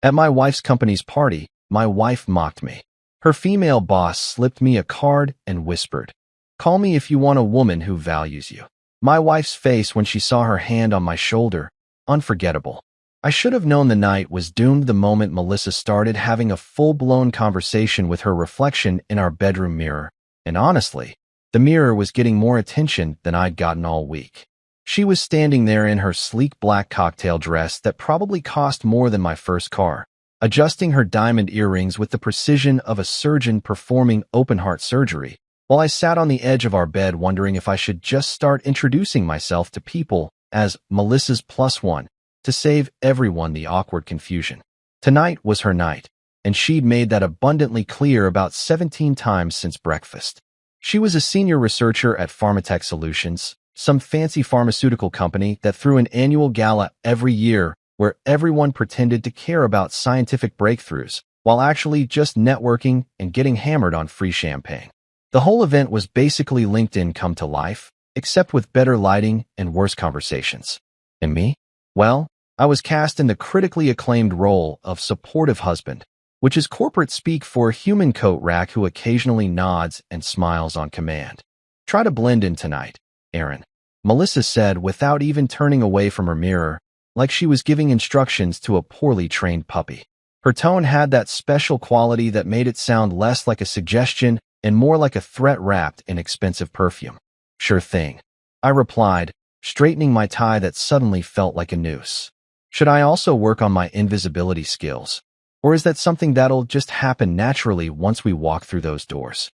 At my wife's company's party, my wife mocked me. Her female boss slipped me a card and whispered, "Call me if you want a woman who values you." My wife's face when she saw her hand on my shoulder, unforgettable. I should have known the night was doomed the moment Melissa started having a full-blown conversation with her reflection in our bedroom mirror. And honestly, the mirror was getting more attention than I'd gotten all week. She was standing there in her sleek black cocktail dress that probably cost more than my first car, adjusting her diamond earrings with the precision of a surgeon performing open-heart surgery, while I sat on the edge of our bed wondering if I should just start introducing myself to people as Melissa's plus one, to save everyone the awkward confusion. Tonight was her night, and she'd made that abundantly clear about 17 times since breakfast. She was a senior researcher at Pharmatech Solutions, some fancy pharmaceutical company that threw an annual gala every year where everyone pretended to care about scientific breakthroughs while actually just networking and getting hammered on free champagne. The whole event was basically LinkedIn come to life, except with better lighting and worse conversations. And me? Well, I was cast in the critically acclaimed role of supportive husband, which is corporate speak for a human coat rack who occasionally nods and smiles on command. "Try to blend in tonight, Aaron," Melissa said without even turning away from her mirror, like she was giving instructions to a poorly trained puppy. Her tone had that special quality that made it sound less like a suggestion and more like a threat wrapped in expensive perfume. "Sure thing," I replied, straightening my tie that suddenly felt like a noose. "Should I also work on my invisibility skills? Or is that something that'll just happen naturally once we walk through those doors?"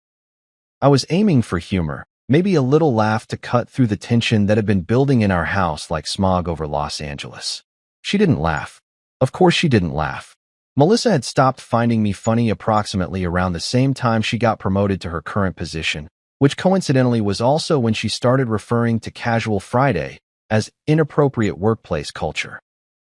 I was aiming for humor, maybe a little laugh to cut through the tension that had been building in our house like smog over Los Angeles. She didn't laugh. Of course she didn't laugh. Melissa had stopped finding me funny approximately around the same time she got promoted to her current position, which coincidentally was also when she started referring to Casual Friday as inappropriate workplace culture.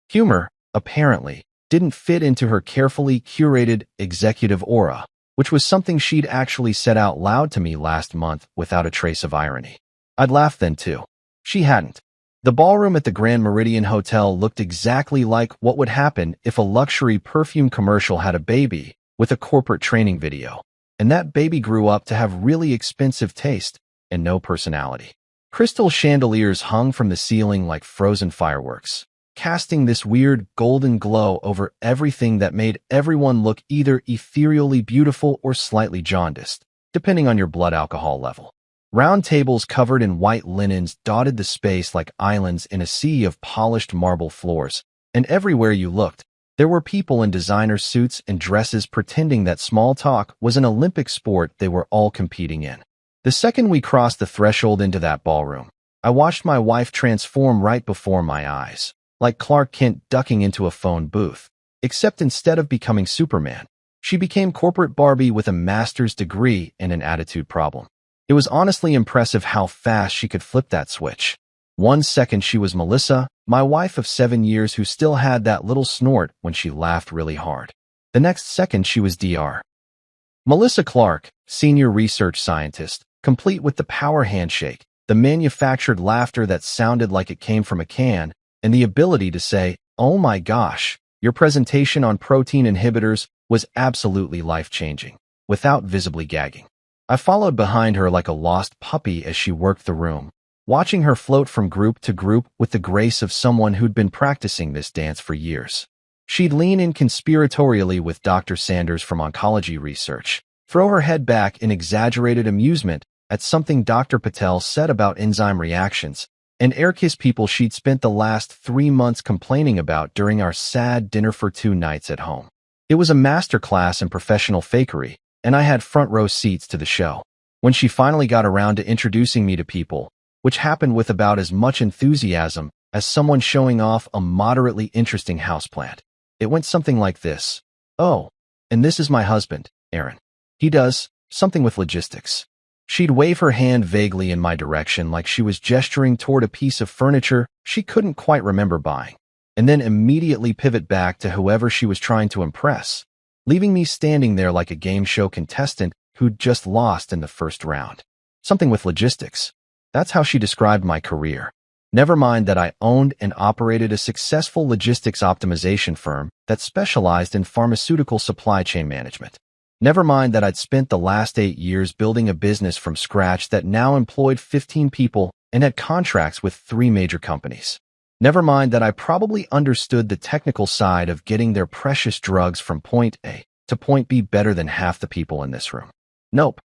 Humor, apparently, didn't fit into her carefully curated executive aura, which was something she'd actually said out loud to me last month without a trace of irony. I'd laughed then too. She hadn't. The ballroom at the Grand Meridian Hotel looked exactly like what would happen if a luxury perfume commercial had a baby with a corporate training video, and that baby grew up to have really expensive taste and no personality. Crystal chandeliers hung from the ceiling like frozen fireworks, casting this weird golden glow over everything that made everyone look either ethereally beautiful or slightly jaundiced, depending on your blood alcohol level. Round tables covered in white linens dotted the space like islands in a sea of polished marble floors, and everywhere you looked, there were people in designer suits and dresses pretending that small talk was an Olympic sport they were all competing in. The second we crossed the threshold into that ballroom, I watched my wife transform right before my eyes, like Clark Kent ducking into a phone booth, except instead of becoming Superman, she became corporate Barbie with a master's degree and an attitude problem. It was honestly impressive how fast she could flip that switch. One second she was Melissa, my wife of 7 years who still had that little snort when she laughed really hard. The next second she was Dr. Melissa Clark, senior research scientist, complete with the power handshake, the manufactured laughter that sounded like it came from a can, and the ability to say, "Oh my gosh, your presentation on protein inhibitors was absolutely life-changing," without visibly gagging. I followed behind her like a lost puppy as she worked the room, watching her float from group to group with the grace of someone who'd been practicing this dance for years. She'd lean in conspiratorially with Dr. Sanders from oncology research, throw her head back in exaggerated amusement at something Dr. Patel said about enzyme reactions, and air-kiss people she'd spent the last 3 months complaining about during our sad dinner for 2 nights at home. It was a masterclass in professional fakery, and I had front-row seats to the show. When she finally got around to introducing me to people, which happened with about as much enthusiasm as someone showing off a moderately interesting houseplant, it went something like this. "Oh, and this is my husband, Aaron. He does something with logistics." She'd wave her hand vaguely in my direction like she was gesturing toward a piece of furniture she couldn't quite remember buying, and then immediately pivot back to whoever she was trying to impress, leaving me standing there like a game show contestant who'd just lost in the first round. Something with logistics. That's how she described my career. Never mind that I owned and operated a successful logistics optimization firm that specialized in pharmaceutical supply chain management. Never mind that I'd spent the last 8 years building a business from scratch that now employed 15 people and had contracts with 3 major companies. Never mind that I probably understood the technical side of getting their precious drugs from point A to point B better than half the people in this room. Nope.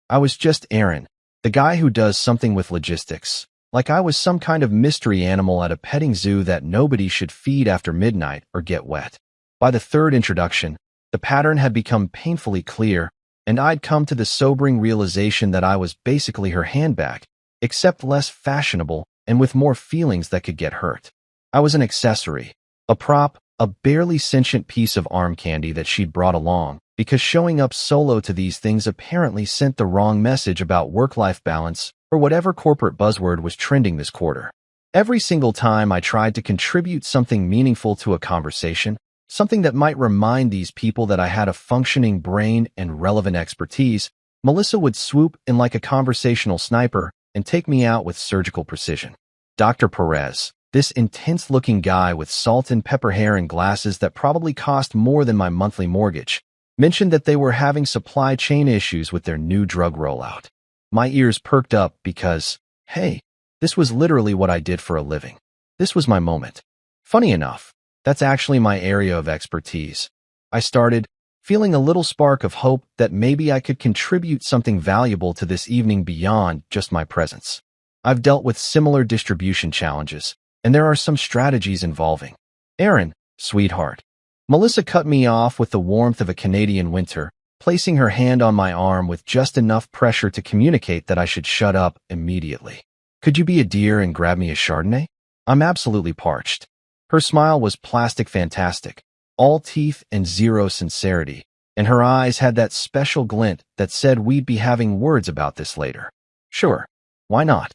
I was just Aaron, the guy who does something with logistics, like I was some kind of mystery animal at a petting zoo that nobody should feed after midnight or get wet. By the third introduction, the pattern had become painfully clear, and I'd come to the sobering realization that I was basically her handbag, except less fashionable and with more feelings that could get hurt. I was an accessory, a prop, a barely sentient piece of arm candy that she'd brought along, because showing up solo to these things apparently sent the wrong message about work-life balance or whatever corporate buzzword was trending this quarter. Every single time I tried to contribute something meaningful to a conversation, something that might remind these people that I had a functioning brain and relevant expertise, Melissa would swoop in like a conversational sniper and take me out with surgical precision. Dr. Perez, this intense-looking guy with salt and pepper hair and glasses that probably cost more than my monthly mortgage, mentioned that they were having supply chain issues with their new drug rollout. My ears perked up because, hey, this was literally what I did for a living. This was my moment. Funny enough, that's actually my area of expertise. I started, feeling a little spark of hope that maybe I could contribute something valuable to this evening beyond just my presence. I've dealt with similar distribution challenges, and there are some strategies involving. Aaron, sweetheart. Melissa cut me off with the warmth of a Canadian winter, placing her hand on my arm with just enough pressure to communicate that I should shut up immediately. Could you be a dear and grab me a Chardonnay? I'm absolutely parched. Her smile was plastic fantastic, all teeth and zero sincerity, and her eyes had that special glint that said we'd be having words about this later. Sure, why not?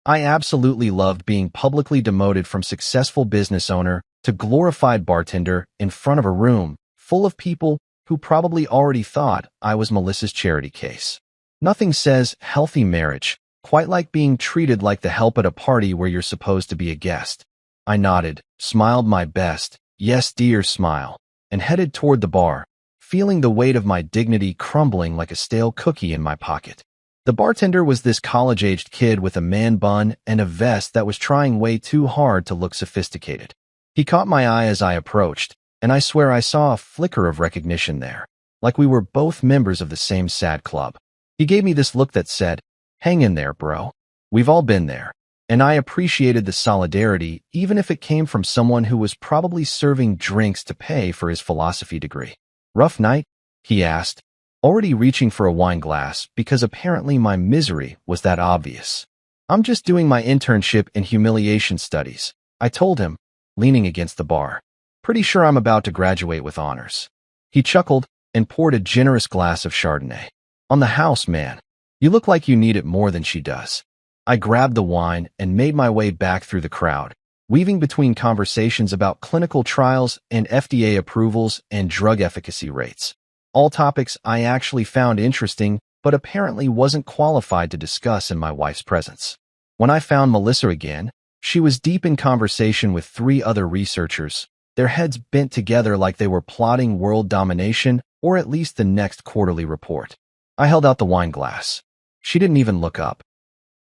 I absolutely loved being publicly demoted from successful business owner to glorified bartender in front of a room full of people who probably already thought I was Melissa's charity case. Nothing says healthy marriage quite like being treated like the help at a party where you're supposed to be a guest. I nodded, smiled my best, yes dear smile, and headed toward the bar, feeling the weight of my dignity crumbling like a stale cookie in my pocket. The bartender was this college-aged kid with a man bun and a vest that was trying way too hard to look sophisticated. He caught my eye as I approached, and I swear I saw a flicker of recognition there, like we were both members of the same sad club. He gave me this look that said, "Hang in there, bro. We've all been there." And I appreciated the solidarity, even if it came from someone who was probably serving drinks to pay for his philosophy degree. "Rough night?" he asked, already reaching for a wine glass because apparently my misery was that obvious. "I'm just doing my internship in humiliation studies," I told him, leaning against the bar. "Pretty sure I'm about to graduate with honors." He chuckled and poured a generous glass of Chardonnay. "On the house, man. You look like you need it more than she does." I grabbed the wine and made my way back through the crowd, weaving between conversations about clinical trials and FDA approvals and drug efficacy rates. All topics I actually found interesting, but apparently wasn't qualified to discuss in my wife's presence. When I found Melissa again, she was deep in conversation with 3 other researchers, their heads bent together like they were plotting world domination or at least the next quarterly report. I held out the wine glass. She didn't even look up.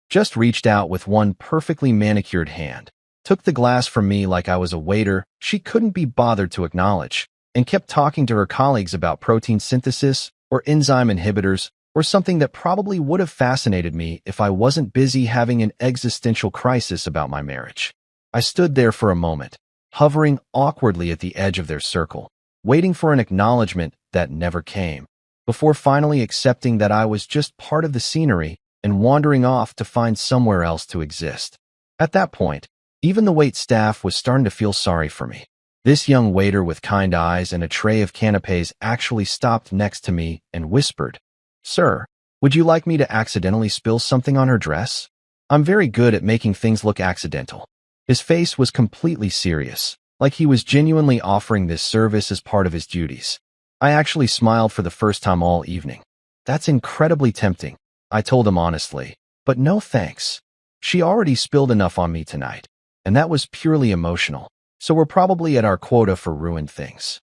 Just reached out with one perfectly manicured hand, took the glass from me like I was a waiter she couldn't be bothered to acknowledge, and kept talking to her colleagues about protein synthesis or enzyme inhibitors or something that probably would have fascinated me if I wasn't busy having an existential crisis about my marriage. I stood there for a moment, hovering awkwardly at the edge of their circle, waiting for an acknowledgement that never came, before finally accepting that I was just part of the scenery and wandering off to find somewhere else to exist. At that point, even the wait staff was starting to feel sorry for me. This young waiter with kind eyes and a tray of canapes actually stopped next to me and whispered, "Sir, would you like me to accidentally spill something on her dress? I'm very good at making things look accidental." His face was completely serious, like he was genuinely offering this service as part of his duties. I actually smiled for the first time all evening. "That's incredibly tempting," I told him honestly, "but no thanks." She already spilled enough on me tonight, and that was purely emotional, so we're probably at our quota for ruined things.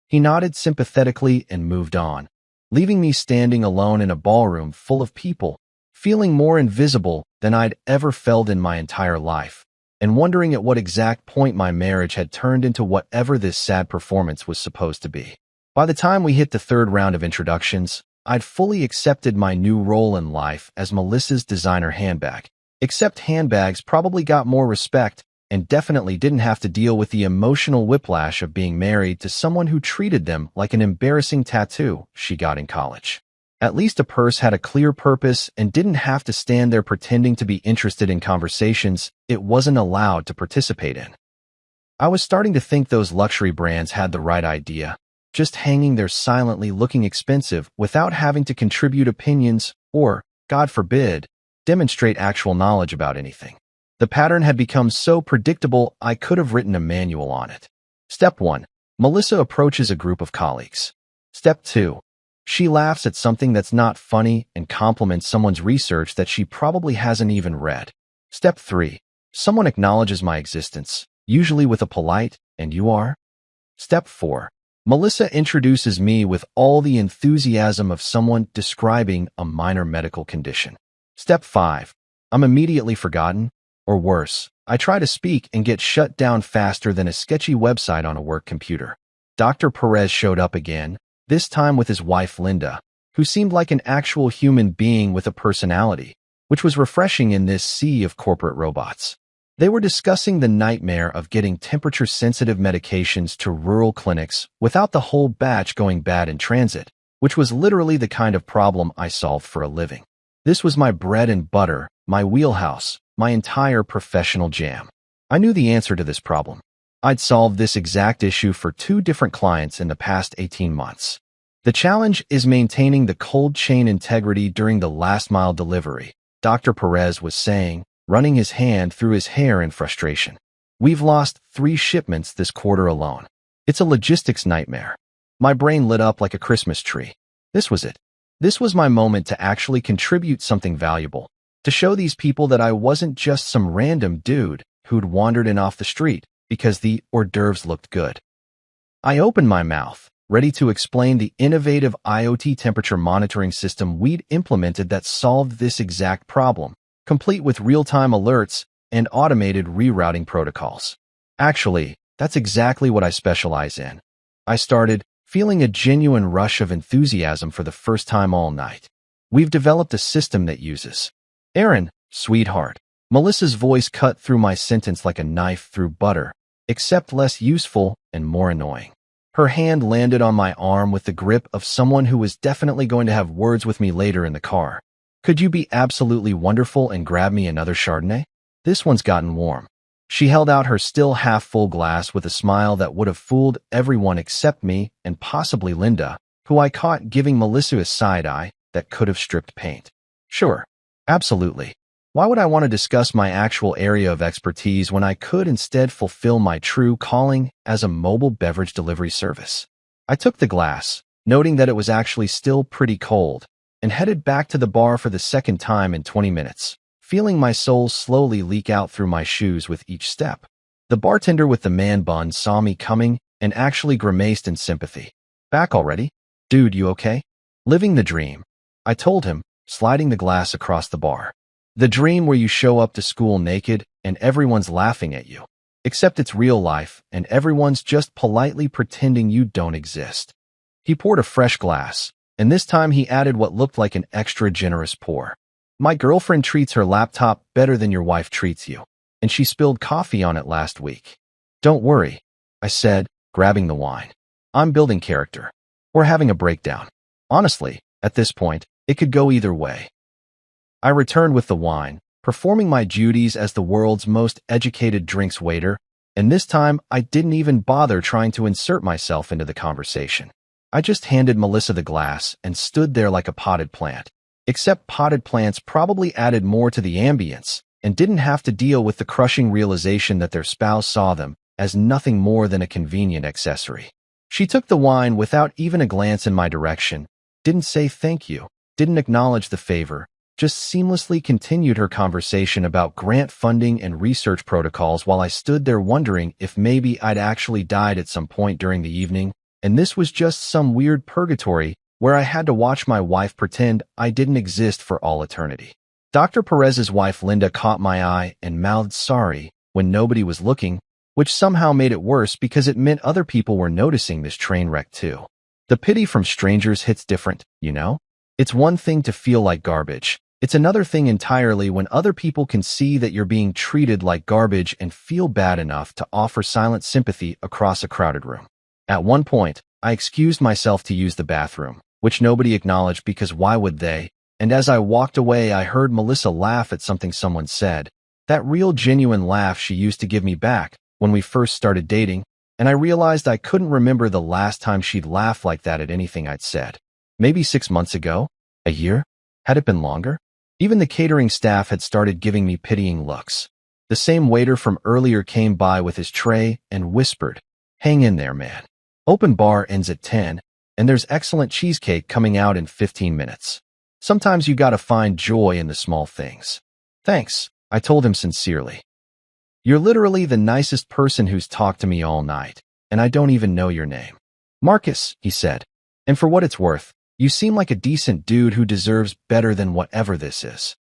He nodded sympathetically and moved on, leaving me standing alone in a ballroom full of people, feeling more invisible than I'd ever felt in my entire life, and wondering at what exact point my marriage had turned into whatever this sad performance was supposed to be. By the time we hit the third round of introductions, I'd fully accepted my new role in life as Melissa's designer handbag, except handbags probably got more respect and definitely didn't have to deal with the emotional whiplash of being married to someone who treated them like an embarrassing tattoo she got in college. At least a purse had a clear purpose and didn't have to stand there pretending to be interested in conversations it wasn't allowed to participate in. I was starting to think those luxury brands had the right idea, just hanging there silently looking expensive without having to contribute opinions or, God forbid, demonstrate actual knowledge about anything. The pattern had become so predictable I could have written a manual on it. Step 1. Melissa approaches a group of colleagues. Step 2. She laughs at something that's not funny and compliments someone's research that she probably hasn't even read. Step 3. Someone acknowledges my existence, usually with a polite, "And you are?" Step 4. Melissa introduces me with all the enthusiasm of someone describing a minor medical condition. Step 5. I'm immediately forgotten, or worse, I try to speak and get shut down faster than a sketchy website on a work computer. Dr. Perez showed up again, this time with his wife Linda, who seemed like an actual human being with a personality, which was refreshing in this sea of corporate robots. They were discussing the nightmare of getting temperature-sensitive medications to rural clinics without the whole batch going bad in transit, which was literally the kind of problem I solved for a living. This was my bread and butter, my wheelhouse, my entire professional jam. I knew the answer to this problem. I'd solved this exact issue for 2 different clients in the past 18 months. The challenge is maintaining the cold chain integrity during the last-mile delivery, Dr. Perez was saying, running his hand through his hair in frustration. We've lost 3 shipments this quarter alone. It's a logistics nightmare. My brain lit up like a Christmas tree. This was it. This was my moment to actually contribute something valuable, to show these people that I wasn't just some random dude who'd wandered in off the street because the hors d'oeuvres looked good. I opened my mouth, ready to explain the innovative IoT temperature monitoring system we'd implemented that solved this exact problem, complete with real-time alerts and automated rerouting protocols. Actually, that's exactly what I specialize in. I started feeling a genuine rush of enthusiasm for the first time all night. We've developed a system that uses Aaron, sweetheart. Melissa's voice cut through my sentence like a knife through butter, except less useful and more annoying. Her hand landed on my arm with the grip of someone who was definitely going to have words with me later in the car. Could you be absolutely wonderful and grab me another Chardonnay? This one's gotten warm. She held out her still half-full glass with a smile that would have fooled everyone except me and possibly Linda, who I caught giving Melissa a side-eye that could have stripped paint. Sure. Absolutely. Why would I want to discuss my actual area of expertise when I could instead fulfill my true calling as a mobile beverage delivery service? I took the glass, noting that it was actually still pretty cold, and headed back to the bar for the second time in 20 minutes, feeling my soul slowly leak out through my shoes with each step. The bartender with the man bun saw me coming and actually grimaced in sympathy. Back already? Dude, you okay? Living the dream, I told him, sliding the glass across the bar. The dream where you show up to school naked and everyone's laughing at you. Except it's real life and everyone's just politely pretending you don't exist. He poured a fresh glass, and this time he added what looked like an extra generous pour. My girlfriend treats her laptop better than your wife treats you, and she spilled coffee on it last week. Don't worry, I said, grabbing the wine. I'm building character. We're having a breakdown. Honestly, at this point, it could go either way. I returned with the wine, performing my duties as the world's most educated drinks waiter, and this time I didn't even bother trying to insert myself into the conversation. I just handed Melissa the glass and stood there like a potted plant. Except potted plants probably added more to the ambience and didn't have to deal with the crushing realization that their spouse saw them as nothing more than a convenient accessory. She took the wine without even a glance in my direction, didn't say thank you, didn't acknowledge the favor, just seamlessly continued her conversation about grant funding and research protocols while I stood there wondering if maybe I'd actually died at some point during the evening, and this was just some weird purgatory where I had to watch my wife pretend I didn't exist for all eternity. Dr. Perez's wife Linda caught my eye and mouthed sorry when nobody was looking, which somehow made it worse because it meant other people were noticing this train wreck too. The pity from strangers hits different, you know? It's one thing to feel like garbage. It's another thing entirely when other people can see that you're being treated like garbage and feel bad enough to offer silent sympathy across a crowded room. At one point, I excused myself to use the bathroom, which nobody acknowledged because why would they? And as I walked away, I heard Melissa laugh at something someone said. That real genuine laugh she used to give me back when we first started dating, and I realized I couldn't remember the last time she'd laughed like that at anything I'd said. Maybe 6 months ago? A year? Had it been longer? Even the catering staff had started giving me pitying looks. The same waiter from earlier came by with his tray and whispered, "Hang in there, man. Open bar ends at 10, and there's excellent cheesecake coming out in 15 minutes. Sometimes you gotta find joy in the small things." "Thanks," I told him sincerely. "You're literally the nicest person who's talked to me all night, and I don't even know your name." "Marcus," he said. "And for what it's worth, you seem like a decent dude who deserves better than whatever this is."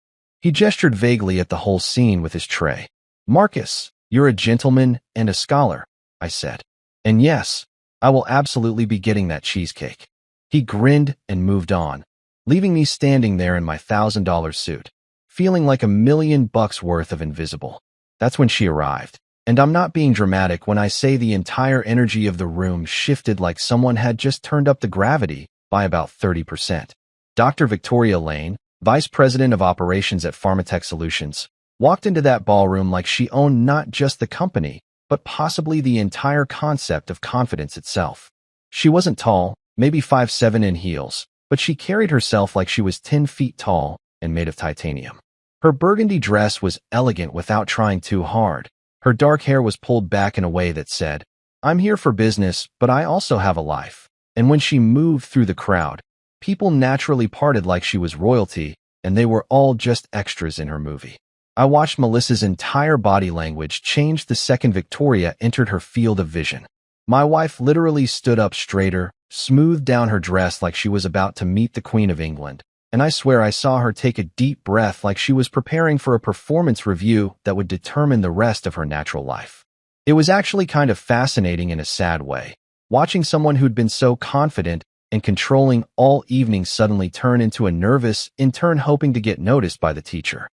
He gestured vaguely at the whole scene with his tray. "Marcus, you're a gentleman and a scholar," I said. "And yes, I will absolutely be getting that cheesecake." He grinned and moved on, leaving me standing there in my $1,000 suit, feeling like $1,000,000 worth of invisible. That's when she arrived. And I'm not being dramatic when I say the entire energy of the room shifted like someone had just turned up the gravity by about 30%. Dr. Victoria Lane, Vice President of Operations at Pharmatech Solutions, walked into that ballroom like she owned not just the company, but possibly the entire concept of confidence itself. She wasn't tall, maybe 5'7" in heels, but she carried herself like she was 10 feet tall and made of titanium. Her burgundy dress was elegant without trying too hard. Her dark hair was pulled back in a way that said, "I'm here for business, but I also have a life." And when she moved through the crowd, people naturally parted like she was royalty, and they were all just extras in her movie. I watched Melissa's entire body language change the second Victoria entered her field of vision. My wife literally stood up straighter, smoothed down her dress like she was about to meet the Queen of England, and I swear I saw her take a deep breath like she was preparing for a performance review that would determine the rest of her natural life. It was actually kind of fascinating in a sad way, watching someone who'd been so confident and controlling all evening suddenly turn into a nervous, in turn hoping to get noticed by the teacher.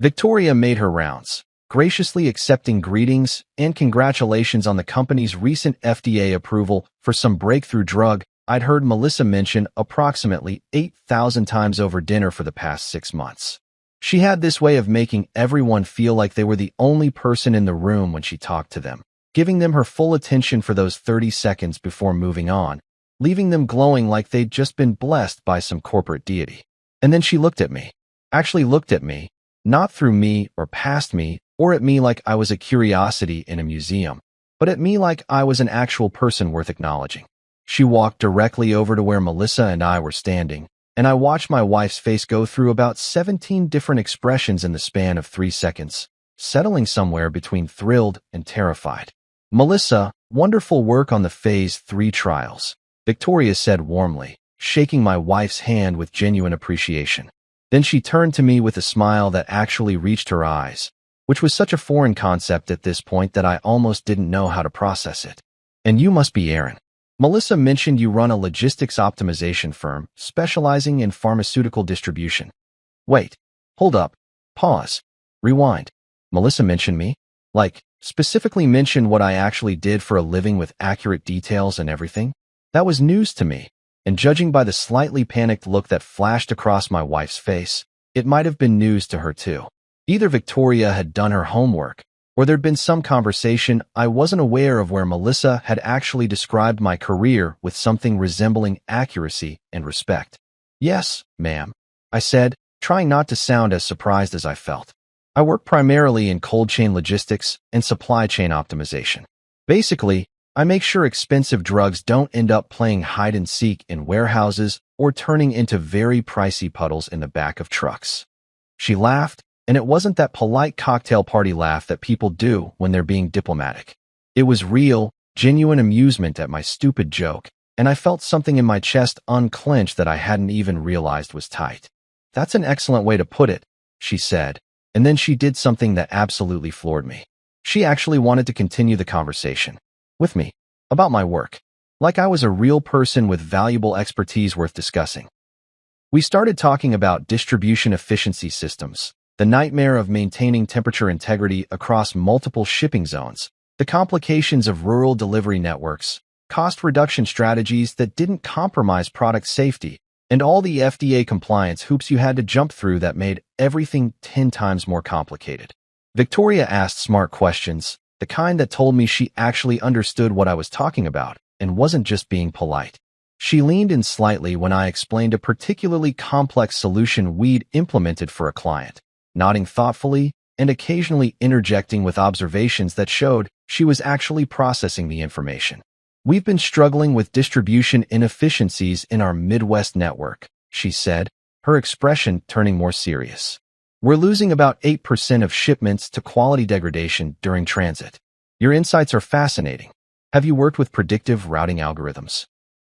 Victoria made her rounds, graciously accepting greetings and congratulations on the company's recent FDA approval for some breakthrough drug I'd heard Melissa mention approximately 8,000 times over dinner for the past 6 months. She had this way of making everyone feel like they were the only person in the room when she talked to them, giving them her full attention for those 30 seconds before moving on, leaving them glowing like they'd just been blessed by some corporate deity. And then she looked at me. Actually looked at me, not through me or past me, or at me like I was a curiosity in a museum, but at me like I was an actual person worth acknowledging. She walked directly over to where Melissa and I were standing, and I watched my wife's face go through about 17 different expressions in the span of 3 seconds, settling somewhere between thrilled and terrified. "Melissa, wonderful work on the Phase 3 trials," Victoria said warmly, shaking my wife's hand with genuine appreciation. Then she turned to me with a smile that actually reached her eyes, which was such a foreign concept at this point that I almost didn't know how to process it. "And you must be Aaron. Melissa mentioned you run a logistics optimization firm specializing in pharmaceutical distribution." "Wait, hold up, pause, rewind. Melissa mentioned me? Like, specifically mentioned what I actually did for a living with accurate details and everything?" That was news to me, and judging by the slightly panicked look that flashed across my wife's face, it might have been news to her too. Either Victoria had done her homework, or there'd been some conversation I wasn't aware of where Melissa had actually described my career with something resembling accuracy and respect. "Yes, ma'am," I said, trying not to sound as surprised as I felt. "I work primarily in cold chain logistics and supply chain optimization. Basically, I make sure expensive drugs don't end up playing hide and seek in warehouses or turning into very pricey puddles in the back of trucks. She laughed, and it wasn't that polite cocktail party laugh that people do when they're being diplomatic. It was real, genuine amusement at my stupid joke, and I felt something in my chest unclench that I hadn't even realized was tight. "That's an excellent way to put it," she said, and then she did something that absolutely floored me. She actually wanted to continue the conversation with me about my work, like I was a real person with valuable expertise worth discussing. We started talking about distribution efficiency systems, the nightmare of maintaining temperature integrity across multiple shipping zones, the complications of rural delivery networks, cost reduction strategies that didn't compromise product safety, and all the FDA compliance hoops you had to jump through that made everything 10 times more complicated. Victoria asked smart questions, the kind that told me she actually understood what I was talking about and wasn't just being polite. She leaned in slightly when I explained a particularly complex solution we'd implemented for a client, nodding thoughtfully and occasionally interjecting with observations that showed she was actually processing the information. "We've been struggling with distribution inefficiencies in our Midwest network," she said, her expression turning more serious. "We're losing about 8% of shipments to quality degradation during transit. Your insights are fascinating. Have you worked with predictive routing algorithms?"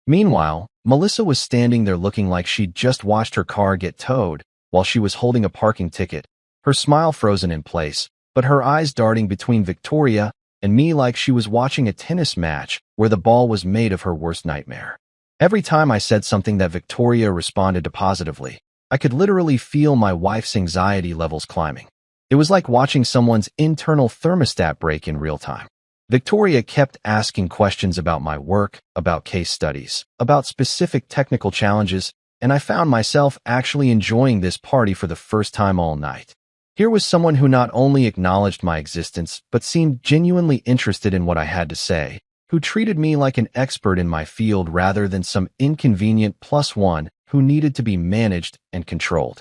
Meanwhile, Melissa was standing there looking like she'd just watched her car get towed while she was holding a parking ticket, her smile frozen in place, but her eyes darting between Victoria and me like she was watching a tennis match where the ball was made of her worst nightmare. Every time I said something that Victoria responded to positively, I could literally feel my wife's anxiety levels climbing. It was like watching someone's internal thermostat break in real time. Victoria kept asking questions about my work, about case studies, about specific technical challenges, and I found myself actually enjoying this party for the first time all night. Here was someone who not only acknowledged my existence, but seemed genuinely interested in what I had to say, who treated me like an expert in my field rather than some inconvenient plus one who needed to be managed and controlled.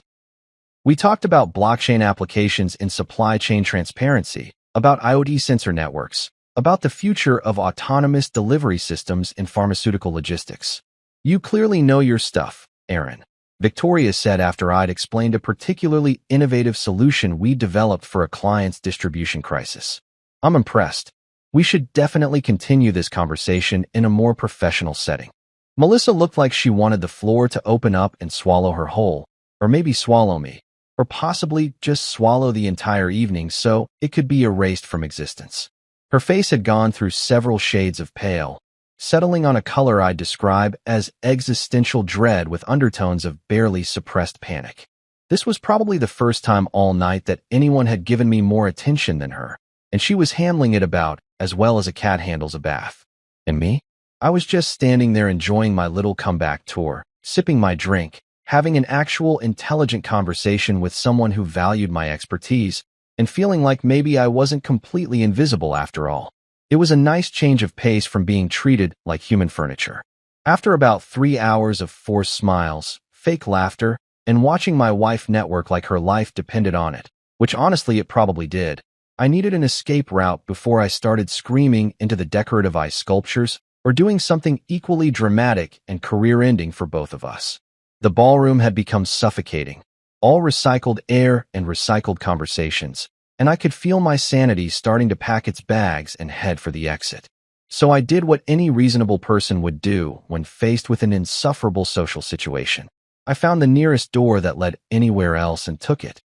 We talked about blockchain applications in supply chain transparency, about IoT sensor networks, about the future of autonomous delivery systems in pharmaceutical logistics. "You clearly know your stuff, Aaron," Victoria said after I'd explained a particularly innovative solution we developed for a client's distribution crisis. "I'm impressed. We should definitely continue this conversation in a more professional setting." Melissa looked like she wanted the floor to open up and swallow her whole, or maybe swallow me, or possibly just swallow the entire evening so it could be erased from existence. Her face had gone through several shades of pale, settling on a color I'd describe as existential dread with undertones of barely suppressed panic. This was probably the first time all night that anyone had given me more attention than her, and she was handling it about as well as a cat handles a bath. And me? I was just standing there enjoying my little comeback tour, sipping my drink, having an actual intelligent conversation with someone who valued my expertise, and feeling like maybe I wasn't completely invisible after all. It was a nice change of pace from being treated like human furniture. After about 3 hours of forced smiles, fake laughter, and watching my wife network like her life depended on it, which honestly it probably did, I needed an escape route before I started screaming into the decorative ice sculptures or doing something equally dramatic and career-ending for both of us. The ballroom had become suffocating, all recycled air and recycled conversations, and I could feel my sanity starting to pack its bags and head for the exit. So I did what any reasonable person would do when faced with an insufferable social situation. I found the nearest door that led anywhere else and took it.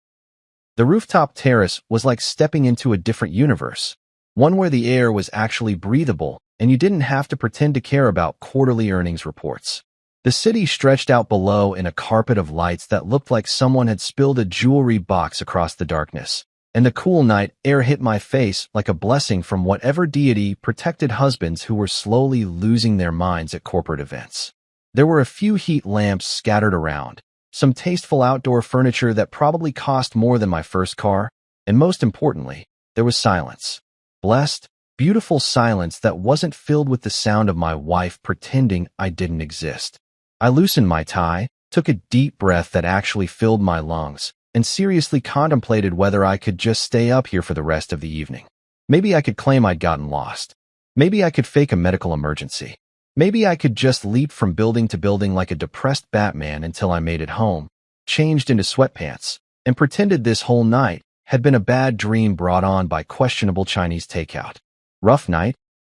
The rooftop terrace was like stepping into a different universe, one where the air was actually breathable and you didn't have to pretend to care about quarterly earnings reports. The city stretched out below in a carpet of lights that looked like someone had spilled a jewelry box across the darkness, and the cool night air hit my face like a blessing from whatever deity protected husbands who were slowly losing their minds at corporate events. There were a few heat lamps scattered around, some tasteful outdoor furniture that probably cost more than my first car, and most importantly, there was silence. Blessed, beautiful silence that wasn't filled with the sound of my wife pretending I didn't exist. I loosened my tie, took a deep breath that actually filled my lungs, and seriously contemplated whether I could just stay up here for the rest of the evening. Maybe I could claim I'd gotten lost. Maybe I could fake a medical emergency. Maybe I could just leap from building to building like a depressed Batman until I made it home, changed into sweatpants, and pretended this whole night had been a bad dream brought on by questionable Chinese takeout. Rough night?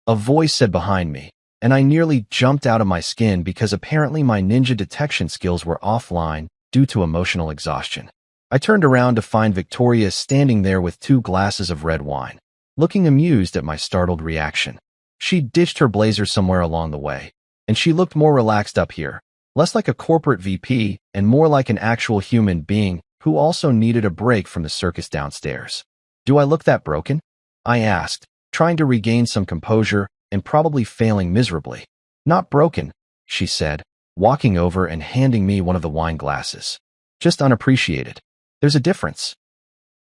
A voice said behind me, and I nearly jumped out of my skin because apparently my ninja detection skills were offline due to emotional exhaustion. I turned around to find Victoria standing there with 2 glasses of red wine, looking amused at my startled reaction. She ditched her blazer somewhere along the way, and she looked more relaxed up here, less like a corporate VP and more like an actual human being who also needed a break from the circus downstairs. "Do I look that broken?" I asked, trying to regain some composure and probably failing miserably. "Not broken," she said, walking over and handing me one of the wine glasses. "Just unappreciated. There's a difference."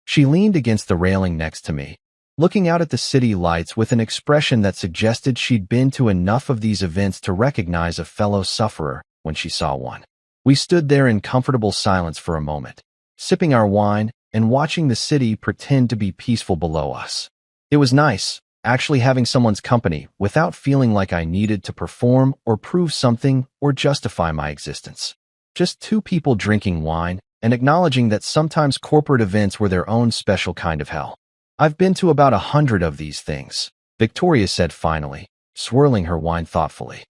She leaned against the railing next to me, looking out at the city lights with an expression that suggested she'd been to enough of these events to recognize a fellow sufferer when she saw one. We stood there in comfortable silence for a moment, sipping our wine and watching the city pretend to be peaceful below us. It was nice, actually having someone's company without feeling like I needed to perform or prove something or justify my existence. Just 2 people drinking wine and acknowledging that sometimes corporate events were their own special kind of hell. "I've been to about 100 of these things," Victoria said finally, swirling her wine thoughtfully.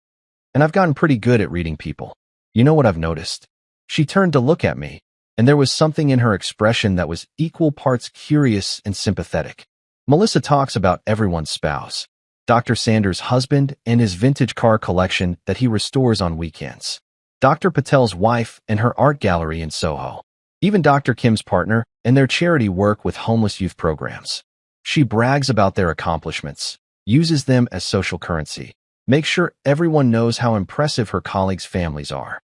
"And I've gotten pretty good at reading people. You know what I've noticed?" She turned to look at me, and there was something in her expression that was equal parts curious and sympathetic. "Melissa talks about everyone's spouse, Dr. Sanders' husband and his vintage car collection that he restores on weekends, Dr. Patel's wife and her art gallery in Soho, even Dr. Kim's partner and their charity work with homeless youth programs. She brags about their accomplishments, uses them as social currency, makes sure everyone knows how impressive her colleagues' families are."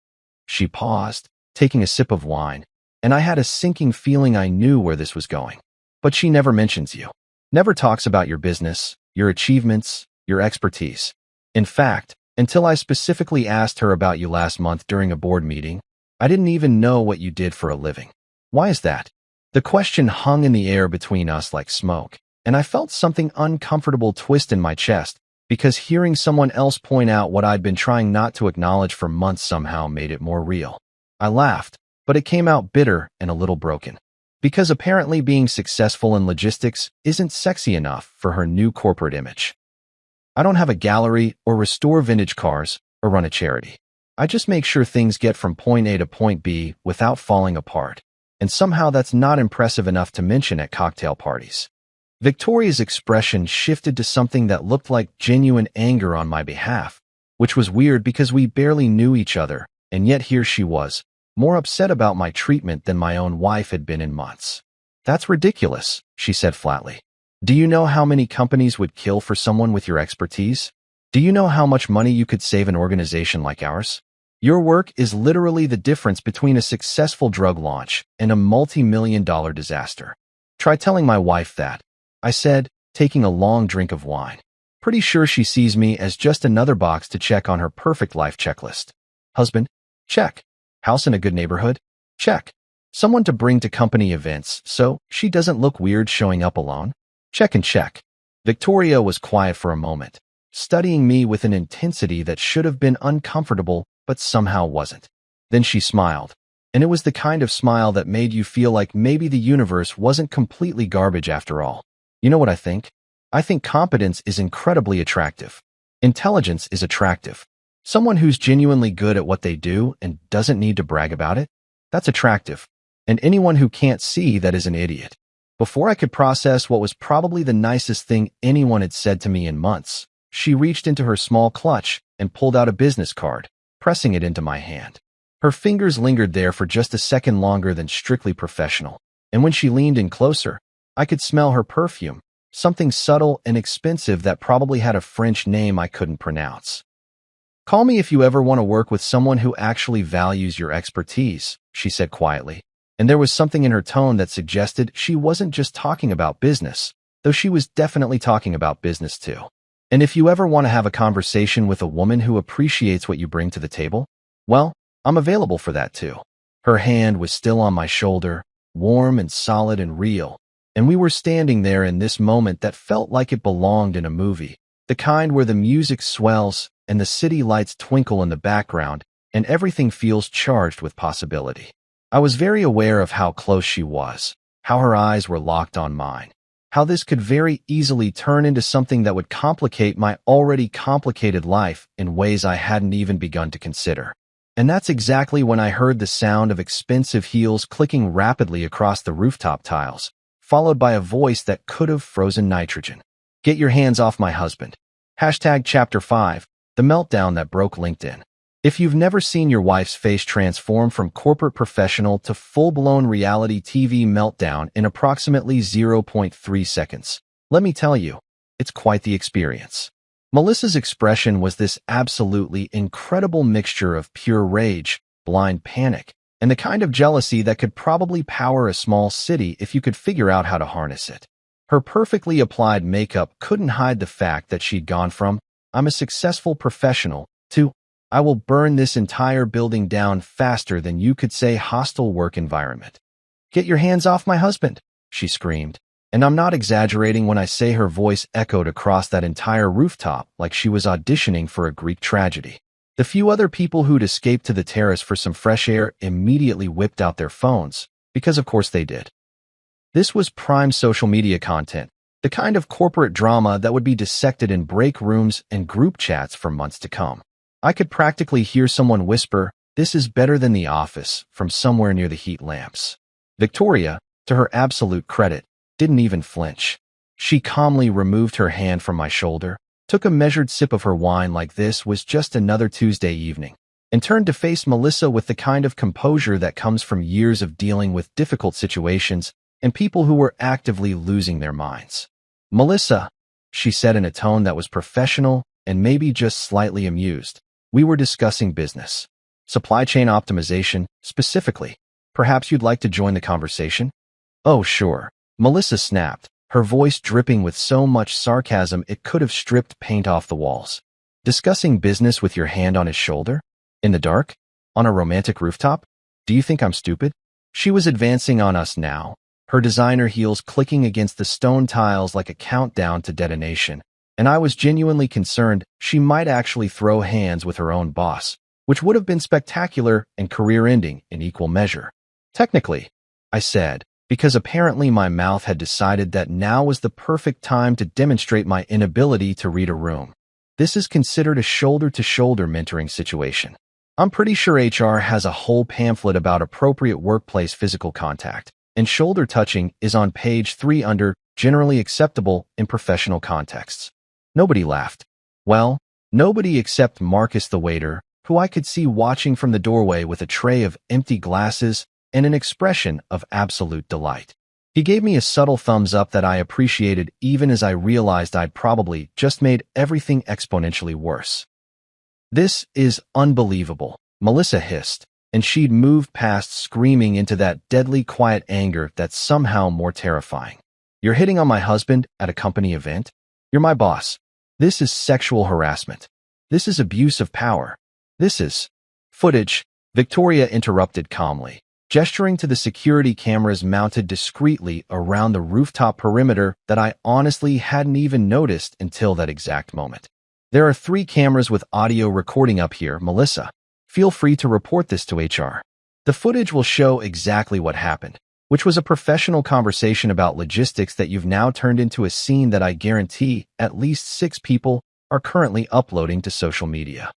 She paused, taking a sip of wine, and I had a sinking feeling I knew where this was going. "But she never mentions you. Never talks about your business, your achievements, your expertise. In fact, until I specifically asked her about you last month during a board meeting, I didn't even know what you did for a living. Why is that?" The question hung in the air between us like smoke, and I felt something uncomfortable twist in my chest because hearing someone else point out what I'd been trying not to acknowledge for months somehow made it more real. I laughed, but it came out bitter and a little broken. Because apparently being successful in logistics isn't sexy enough for her new corporate image. "I don't have a gallery or restore vintage cars or run a charity. I just make sure things get from point A to point B without falling apart. And somehow that's not impressive enough to mention at cocktail parties." Victoria's expression shifted to something that looked like genuine anger on my behalf, which was weird because we barely knew each other, and yet here she was, more upset about my treatment than my own wife had been in months. "That's ridiculous," she said flatly. "Do you know how many companies would kill for someone with your expertise? Do you know how much money you could save an organization like ours? Your work is literally the difference between a successful drug launch and a multi-million-dollar disaster. Try telling my wife that," I said, taking a long drink of wine. Pretty sure she sees me as just another box to check on her perfect life checklist. Husband? Check. House in a good neighborhood? Check. Someone to bring to company events so she doesn't look weird showing up alone? Check and check. Victoria was quiet for a moment, studying me with an intensity that should have been uncomfortable but somehow wasn't. Then she smiled, and it was the kind of smile that made you feel like maybe the universe wasn't completely garbage after all. "You know what I think? I think competence is incredibly attractive. Intelligence is attractive. Someone who's genuinely good at what they do and doesn't need to brag about it, that's attractive. And anyone who can't see that is an idiot." Before I could process what was probably the nicest thing anyone had said to me in months, she reached into her small clutch and pulled out a business card, pressing it into my hand. Her fingers lingered there for just a second longer than strictly professional, and when she leaned in closer, I could smell her perfume, something subtle and expensive that probably had a French name I couldn't pronounce. "Call me if you ever want to work with someone who actually values your expertise," she said quietly, and there was something in her tone that suggested she wasn't just talking about business, though she was definitely talking about business too. "And if you ever want to have a conversation with a woman who appreciates what you bring to the table, well, I'm available for that too." Her hand was still on my shoulder, warm and solid and real, and we were standing there in this moment that felt like it belonged in a movie, The kind where the music swells and the city lights twinkle in the background and everything feels charged with possibility. I was very aware of how close she was, how her eyes were locked on mine, how this could very easily turn into something that would complicate my already complicated life in ways I hadn't even begun to consider. And that's exactly when I heard the sound of expensive heels clicking rapidly across the rooftop tiles, followed by a voice that could have frozen nitrogen. Get your hands off my husband. Chapter 5, the meltdown that broke LinkedIn. If you've never seen your wife's face transform from corporate professional to full-blown reality TV meltdown in approximately 0.3 seconds, let me tell you, it's quite the experience. Melissa's expression was this absolutely incredible mixture of pure rage, blind panic, and the kind of jealousy that could probably power a small city if you could figure out how to harness it. Her perfectly applied makeup couldn't hide the fact that she'd gone from, "I'm a successful professional," to, "I will burn this entire building down faster than you could say hostile work environment." "Get your hands off my husband," she screamed. And I'm not exaggerating when I say her voice echoed across that entire rooftop like she was auditioning for a Greek tragedy. The few other people who'd escaped to the terrace for some fresh air immediately whipped out their phones, because of course they did. This was prime social media content, the kind of corporate drama that would be dissected in break rooms and group chats for months to come. I could practically hear someone whisper, "This is better than The Office," from somewhere near the heat lamps. Victoria, to her absolute credit, didn't even flinch. She calmly removed her hand from my shoulder, took a measured sip of her wine like this was just another Tuesday evening, and turned to face Melissa with the kind of composure that comes from years of dealing with difficult situations and people who were actively losing their minds. "Melissa," she said in a tone that was professional and maybe just slightly amused, "we were discussing business. Supply chain optimization, specifically. Perhaps you'd like to join the conversation?" "Oh, sure," Melissa snapped, her voice dripping with so much sarcasm it could have stripped paint off the walls. "Discussing business with your hand on his shoulder? In the dark? On a romantic rooftop? Do you think I'm stupid?" She was advancing on us now, her designer heels clicking against the stone tiles like a countdown to detonation, and I was genuinely concerned she might actually throw hands with her own boss, which would have been spectacular and career-ending in equal measure. "Technically," I said, because apparently my mouth had decided that now was the perfect time to demonstrate my inability to read a room. "This is considered a shoulder-to-shoulder mentoring situation. I'm pretty sure HR has a whole pamphlet about appropriate workplace physical contact, and shoulder touching is on page 3 under generally acceptable in professional contexts." Nobody laughed. Well, nobody except Marcus the waiter, who I could see watching from the doorway with a tray of empty glasses and an expression of absolute delight. He gave me a subtle thumbs up that I appreciated even as I realized I'd probably just made everything exponentially worse. "This is unbelievable," Melissa hissed, and she'd moved past screaming into that deadly quiet anger that's somehow more terrifying. "You're hitting on my husband at a company event? You're my boss. This is sexual harassment. This is abuse of power. This is..." "Footage," Victoria interrupted calmly, gesturing to the security cameras mounted discreetly around the rooftop perimeter that I honestly hadn't even noticed until that exact moment. "There are 3 cameras with audio recording up here, Melissa. Feel free to report this to HR. The footage will show exactly what happened, which was a professional conversation about logistics that you've now turned into a scene that I guarantee at least 6 people are currently uploading to social media."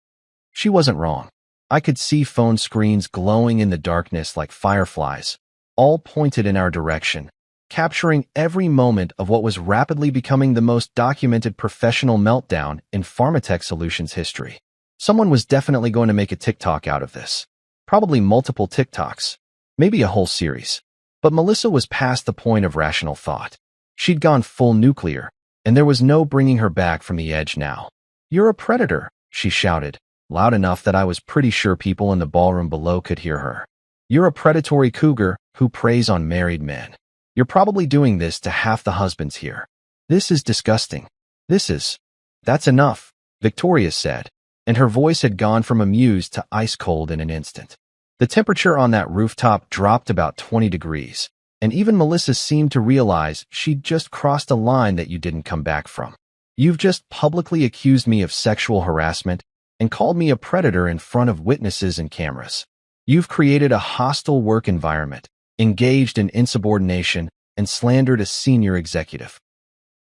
She wasn't wrong. I could see phone screens glowing in the darkness like fireflies, all pointed in our direction, capturing every moment of what was rapidly becoming the most documented professional meltdown in Pharmatech Solutions history. Someone was definitely going to make a TikTok out of this. Probably multiple TikToks. Maybe a whole series. But Melissa was past the point of rational thought. She'd gone full nuclear, and there was no bringing her back from the edge now. "You're a predator," she shouted, loud enough that I was pretty sure people in the ballroom below could hear her. "You're a predatory cougar who preys on married men. You're probably doing this to half the husbands here. This is disgusting. This is..." "That's enough," Victoria said, and her voice had gone from amused to ice cold in an instant. The temperature on that rooftop dropped about 20 degrees, and even Melissa seemed to realize she'd just crossed a line that you didn't come back from. You've just publicly accused me of sexual harassment and called me a predator in front of witnesses and cameras. You've created a hostile work environment, engaged in insubordination, and slandered a senior executive.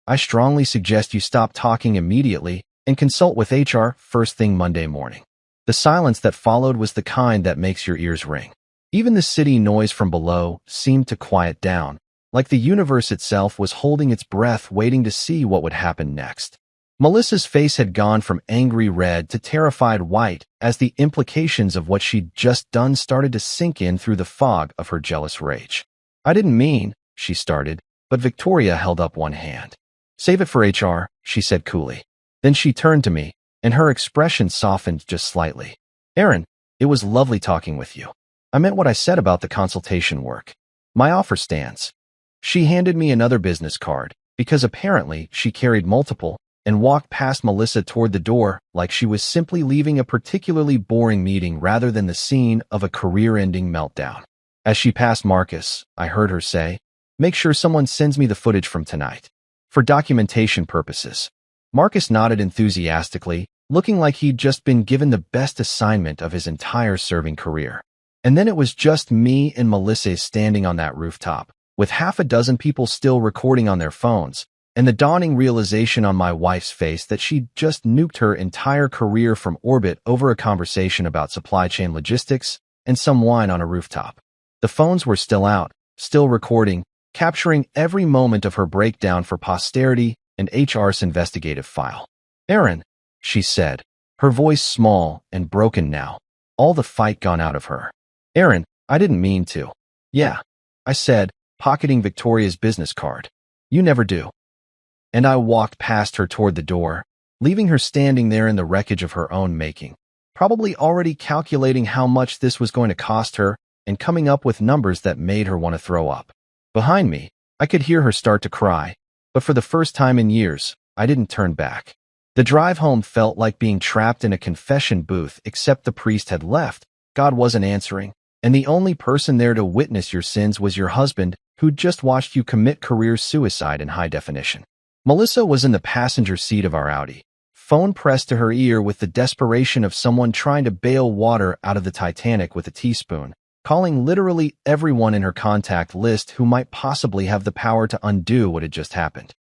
I strongly suggest you stop talking immediately and consult with HR first thing Monday morning. The silence that followed was the kind that makes your ears ring. Even the city noise from below seemed to quiet down, like the universe itself was holding its breath waiting to see what would happen next. Melissa's face had gone from angry red to terrified white as the implications of what she'd just done started to sink in through the fog of her jealous rage. I didn't mean, she started, but Victoria held up one hand. Save it for HR, she said coolly. Then she turned to me, and her expression softened just slightly. Erin, it was lovely talking with you. I meant what I said about the consultation work. My offer stands. She handed me another business card, because apparently she carried multiple, and walked past Melissa toward the door like she was simply leaving a particularly boring meeting rather than the scene of a career-ending meltdown. As she passed Marcus, I heard her say, "Make sure someone sends me the footage from tonight. For documentation purposes." Marcus nodded enthusiastically, looking like he'd just been given the best assignment of his entire serving career. And then it was just me and Melissa standing on that rooftop, with half a dozen people still recording on their phones, and the dawning realization on my wife's face that she'd just nuked her entire career from orbit over a conversation about supply chain logistics and some wine on a rooftop. The phones were still out, still recording, capturing every moment of her breakdown for posterity and HR's investigative file. Erin, she said, her voice small and broken now, all the fight gone out of her. Erin, I didn't mean to. Yeah, I said, pocketing Victoria's business card. You never do. And I walked past her toward the door, leaving her standing there in the wreckage of her own making, probably already calculating how much this was going to cost her and coming up with numbers that made her want to throw up. Behind me, I could hear her start to cry, but for the first time in years, I didn't turn back. The drive home felt like being trapped in a confession booth, except the priest had left, God wasn't answering, and the only person there to witness your sins was your husband, who'd just watched you commit career suicide in high definition. Melissa was in the passenger seat of our Audi, phone pressed to her ear with the desperation of someone trying to bail water out of the Titanic with a teaspoon, calling literally everyone in her contact list who might possibly have the power to undo what had just happened.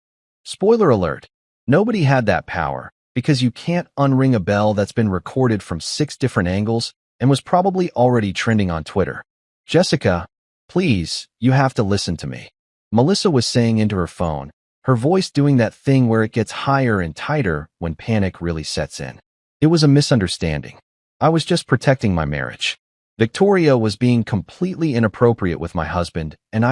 Spoiler alert, nobody had that power, because you can't unring a bell that's been recorded from 6 different angles and was probably already trending on Twitter. Jessica, please, you have to listen to me. Melissa was saying into her phone, her voice doing that thing where it gets higher and tighter when panic really sets in. It was a misunderstanding. I was just protecting my marriage. Victoria was being completely inappropriate with my husband, and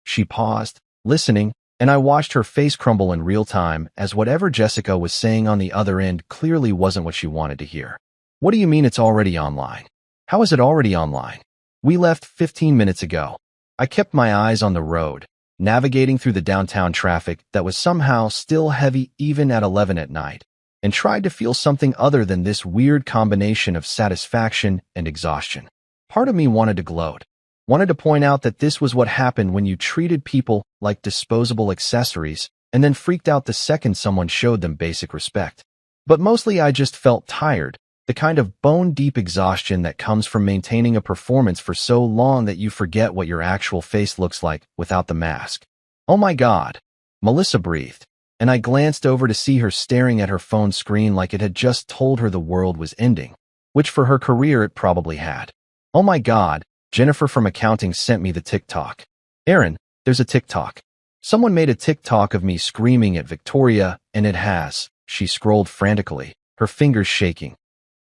she paused, listening, and I watched her face crumble in real time as whatever Jessica was saying on the other end clearly wasn't what she wanted to hear. What do you mean it's already online? How is it already online? We left 15 minutes ago. I kept my eyes on the road, navigating through the downtown traffic that was somehow still heavy even at 11 at night, and tried to feel something other than this weird combination of satisfaction and exhaustion. Part of me wanted to gloat, wanted to point out that this was what happened when you treated people like disposable accessories and then freaked out the second someone showed them basic respect. But mostly I just felt tired, the kind of bone-deep exhaustion that comes from maintaining a performance for so long that you forget what your actual face looks like without the mask. Oh my God, Melissa breathed, and I glanced over to see her staring at her phone screen like it had just told her the world was ending, which for her career it probably had. Oh my God, Jennifer from accounting sent me the TikTok. Erin, there's a TikTok. Someone made a TikTok of me screaming at Victoria, and it has. She scrolled frantically, her fingers shaking.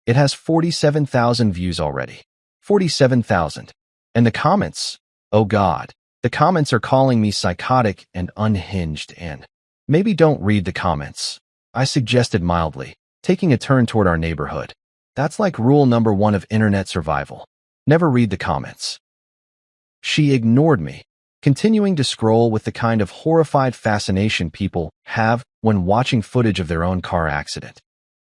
It has 47,000 views already. 47,000. And the comments? Oh God. The comments are calling me psychotic and unhinged and... Maybe don't read the comments, I suggested mildly, taking a turn toward our neighborhood. That's like rule number 1 of internet survival. Never read the comments. She ignored me, continuing to scroll with the kind of horrified fascination people have when watching footage of their own car accident.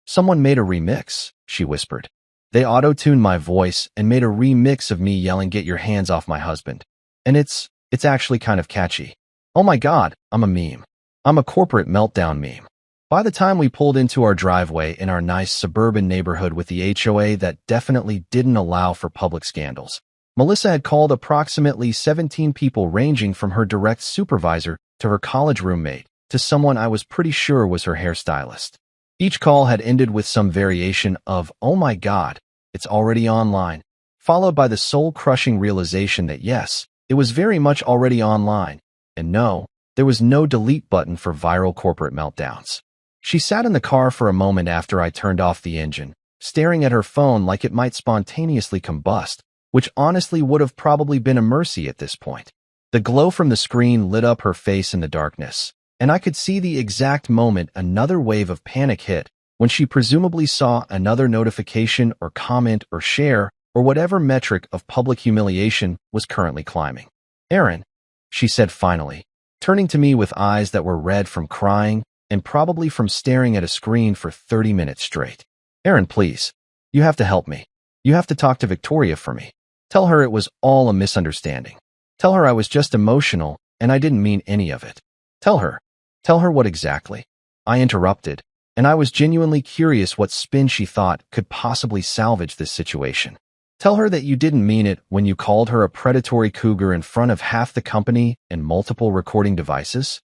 Someone made a remix, she whispered. They auto-tuned my voice and made a remix of me yelling, "Get your hands off my husband." And it's actually kind of catchy. Oh my God, I'm a meme. I'm a corporate meltdown meme. By the time we pulled into our driveway in our nice suburban neighborhood with the HOA that definitely didn't allow for public scandals, Melissa had called approximately 17 people ranging from her direct supervisor to her college roommate to someone I was pretty sure was her hairstylist. Each call had ended with some variation of, "Oh my God, it's already online," followed by the soul-crushing realization that yes, it was very much already online, and no, there was no delete button for viral corporate meltdowns. She sat in the car for a moment after I turned off the engine, staring at her phone like it might spontaneously combust, which honestly would have probably been a mercy at this point. The glow from the screen lit up her face in the darkness, and I could see the exact moment another wave of panic hit when she presumably saw another notification or comment or share or whatever metric of public humiliation was currently climbing. "Aaron," she said finally, turning to me with eyes that were red from crying and probably from staring at a screen for 30 minutes straight. "Aaron, please. You have to help me. You have to talk to Victoria for me. Tell her it was all a misunderstanding. Tell her I was just emotional and I didn't mean any of it. Tell her. Tell her what exactly?" I interrupted, and I was genuinely curious what spin she thought could possibly salvage this situation. "Tell her that you didn't mean it when you called her a predatory cougar in front of half the company and multiple recording devices?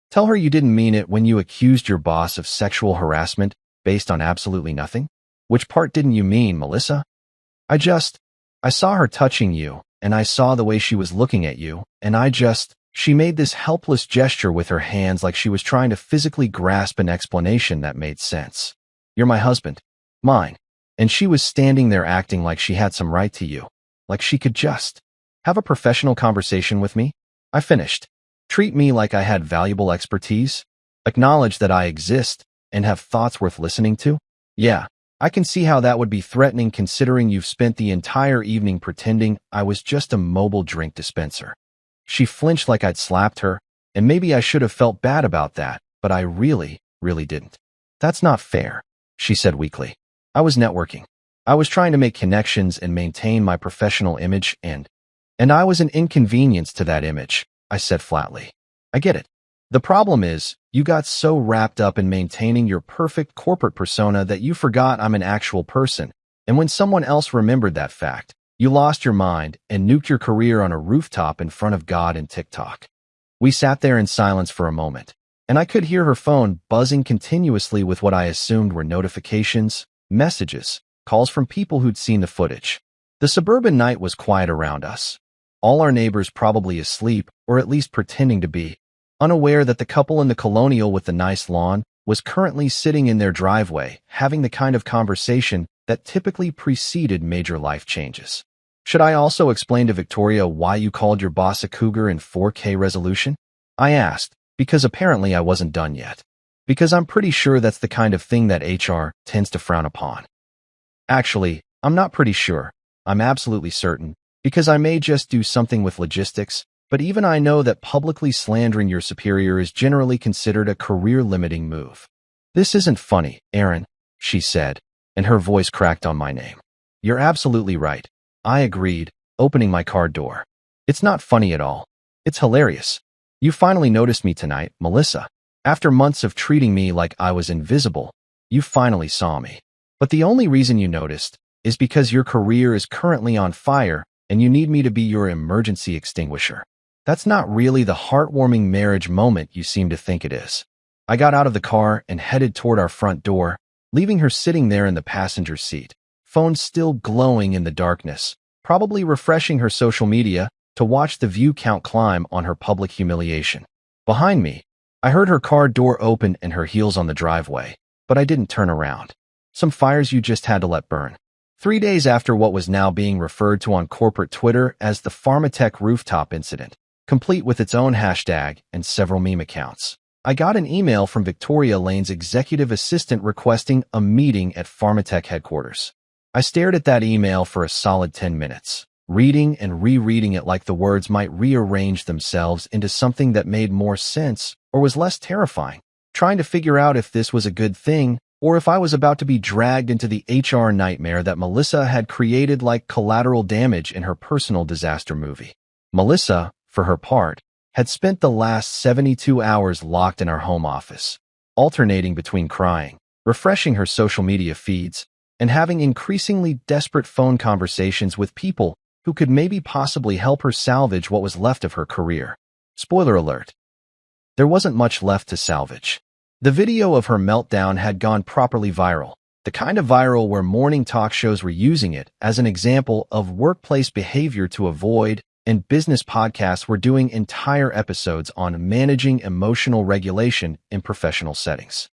Tell her you didn't mean it when you accused your boss of sexual harassment based on absolutely nothing? Which part didn't you mean, Melissa? I saw her touching you, and I saw the way she was looking at you, and she made this helpless gesture with her hands like she was trying to physically grasp an explanation that made sense. You're my husband. Mine. And she was standing there acting like she had some right to you. Like she could just have a professional conversation with me. I finished. Treat me like I had valuable expertise. Acknowledge that I exist and have thoughts worth listening to. Yeah, I can see how that would be threatening considering you've spent the entire evening pretending I was just a mobile drink dispenser. She flinched like I'd slapped her, and maybe I should have felt bad about that, but I really didn't. That's not fair, she said weakly. I was networking. I was trying to make connections and maintain my professional image and I was an inconvenience to that image, I said flatly. I get it. The problem is, you got so wrapped up in maintaining your perfect corporate persona that you forgot I'm an actual person, and when someone else remembered that fact, you lost your mind and nuked your career on a rooftop in front of God and TikTok. We sat there in silence for a moment, and I could hear her phone buzzing continuously with what I assumed were notifications, messages, calls from people who'd seen the footage. The suburban night was quiet around us. All our neighbors probably asleep, or at least pretending to be, unaware that the couple in the colonial with the nice lawn was currently sitting in their driveway, having the kind of conversation that typically preceded major life changes. Should I also explain to Victoria why you called your boss a cougar in 4K resolution? I asked, because apparently I wasn't done yet. Because I'm pretty sure that's the kind of thing that HR tends to frown upon. Actually, I'm not pretty sure. I'm absolutely certain, because I may just do something with logistics, but even I know that publicly slandering your superior is generally considered a career-limiting move. This isn't funny, Aaron, she said, and her voice cracked on my name. You're absolutely right. I agreed, opening my car door. It's not funny at all. It's hilarious. You finally noticed me tonight, Melissa. After months of treating me like I was invisible, you finally saw me. But the only reason you noticed is because your career is currently on fire and you need me to be your emergency extinguisher. That's not really the heartwarming marriage moment you seem to think it is. I got out of the car and headed toward our front door, leaving her sitting there in the passenger seat, phone still glowing in the darkness, probably refreshing her social media to watch the view count climb on her public humiliation. Behind me, I heard her car door open and her heels on the driveway, but I didn't turn around. Some fires you just had to let burn. 3 days after what was now being referred to on corporate Twitter as the Pharmatech rooftop incident, complete with its own hashtag and several meme accounts, I got an email from Victoria Lane's executive assistant requesting a meeting at Pharmatech headquarters. I stared at that email for a solid 10 minutes, reading and rereading it like the words might rearrange themselves into something that made more sense or was less terrifying, trying to figure out if this was a good thing or if I was about to be dragged into the HR nightmare that Melissa had created like collateral damage in her personal disaster movie. Melissa, for her part, had spent the last 72 hours locked in our home office. alternating between crying, refreshing her social media feeds, and having increasingly desperate phone conversations with people who could maybe possibly help her salvage what was left of her career. Spoiler alert. There wasn't much left to salvage. The video of her meltdown had gone properly viral, the kind of viral where morning talk shows were using it as an example of workplace behavior to avoid, and business podcasts were doing entire episodes on managing emotional regulation in professional settings.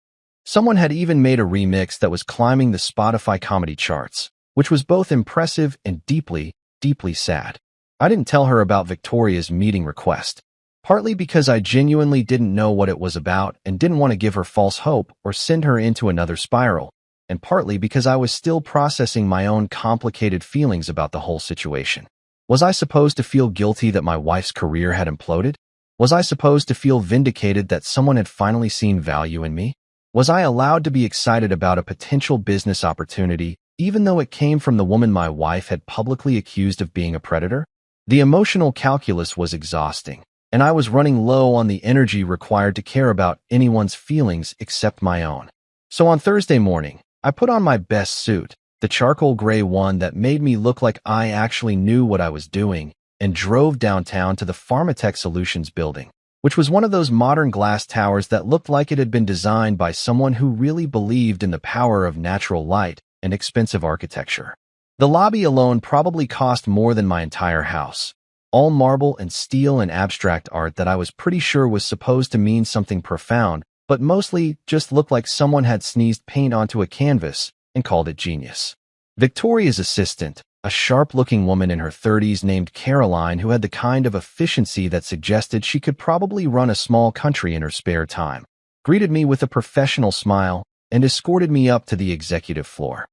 Someone had even made a remix that was climbing the Spotify comedy charts, which was both impressive and deeply, deeply sad. I didn't tell her about Victoria's meeting request, partly because I genuinely didn't know what it was about and didn't want to give her false hope or send her into another spiral, and partly because I was still processing my own complicated feelings about the whole situation. Was I supposed to feel guilty that my wife's career had imploded? Was I supposed to feel vindicated that someone had finally seen value in me? Was I allowed to be excited about a potential business opportunity, even though it came from the woman my wife had publicly accused of being a predator? The emotional calculus was exhausting, and I was running low on the energy required to care about anyone's feelings except my own. So on Thursday morning, I put on my best suit, the charcoal gray one that made me look like I actually knew what I was doing, and drove downtown to the Pharmatech Solutions building, which was one of those modern glass towers that looked like it had been designed by someone who really believed in the power of natural light and expensive architecture. The lobby alone probably cost more than my entire house, all marble and steel and abstract art that I was pretty sure was supposed to mean something profound, but mostly just looked like someone had sneezed paint onto a canvas and called it genius. Victoria's assistant, a sharp-looking woman in her 30s named Caroline who had the kind of efficiency that suggested she could probably run a small country in her spare time, greeted me with a professional smile and escorted me up to the executive floor.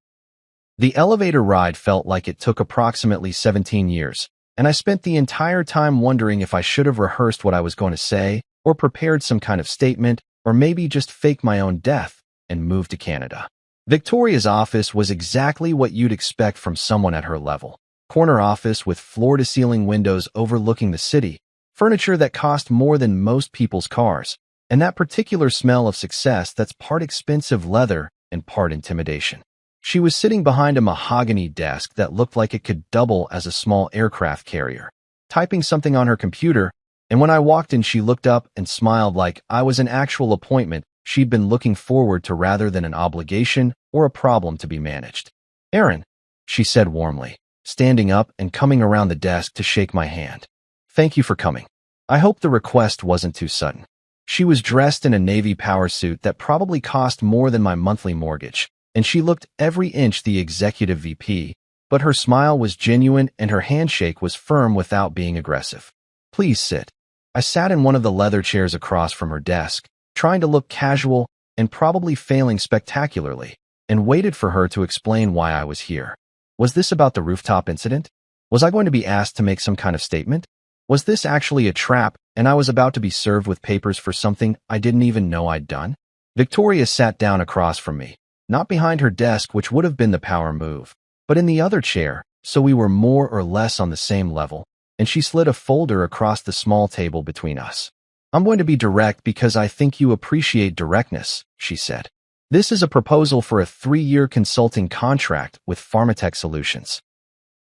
The elevator ride felt like it took approximately 17 years, and I spent the entire time wondering if I should have rehearsed what I was going to say, or prepared some kind of statement, or maybe just fake my own death and move to Canada. Victoria's office was exactly what you'd expect from someone at her level. Corner office with floor-to-ceiling windows overlooking the city, furniture that cost more than most people's cars, and that particular smell of success that's part expensive leather and part intimidation. She was sitting behind a mahogany desk that looked like it could double as a small aircraft carrier, typing something on her computer, and when I walked in she looked up and smiled like I was an actual appointment she'd been looking forward to rather than an obligation or a problem to be managed. "Aaron," she said warmly, standing up and coming around the desk to shake my hand. "Thank you for coming. I hope the request wasn't too sudden." She was dressed in a navy power suit that probably cost more than my monthly mortgage, and she looked every inch the executive VP, but her smile was genuine and her handshake was firm without being aggressive. "Please sit." I sat in one of the leather chairs across from her desk, trying to look casual and probably failing spectacularly, and waited for her to explain why I was here. Was this about the rooftop incident? Was I going to be asked to make some kind of statement? Was this actually a trap, and I was about to be served with papers for something I didn't even know I'd done? Victoria sat down across from me, not behind her desk, which would have been the power move, but in the other chair, so we were more or less on the same level, and she slid a folder across the small table between us. "I'm going to be direct because I think you appreciate directness," she said. "This is a proposal for a 3-year consulting contract with Pharmatech Solutions.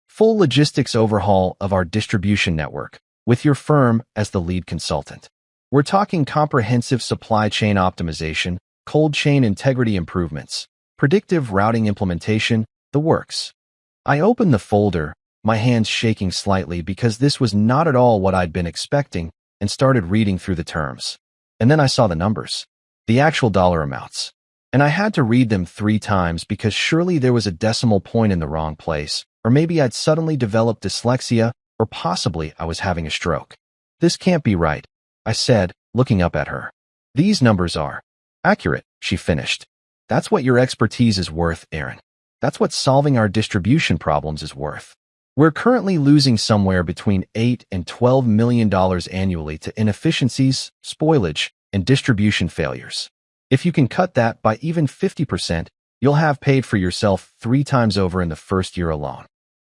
Full logistics overhaul of our distribution network, with your firm as the lead consultant. We're talking comprehensive supply chain optimization, cold chain integrity improvements, predictive routing implementation, the works." I opened the folder, my hands shaking slightly because this was not at all what I'd been expecting, and started reading through the terms. And then I saw the numbers, the actual dollar amounts. And I had to read them 3 times because surely there was a decimal point in the wrong place, or maybe I'd suddenly developed dyslexia, or possibly I was having a stroke. "This can't be right," I said, looking up at her. "These numbers are accurate," she finished. "That's what your expertise is worth, Aaron. That's what solving our distribution problems is worth. We're currently losing somewhere between $8 and $12 million annually to inefficiencies, spoilage, and distribution failures. If you can cut that by even 50%, you'll have paid for yourself 3 times over in the first year alone."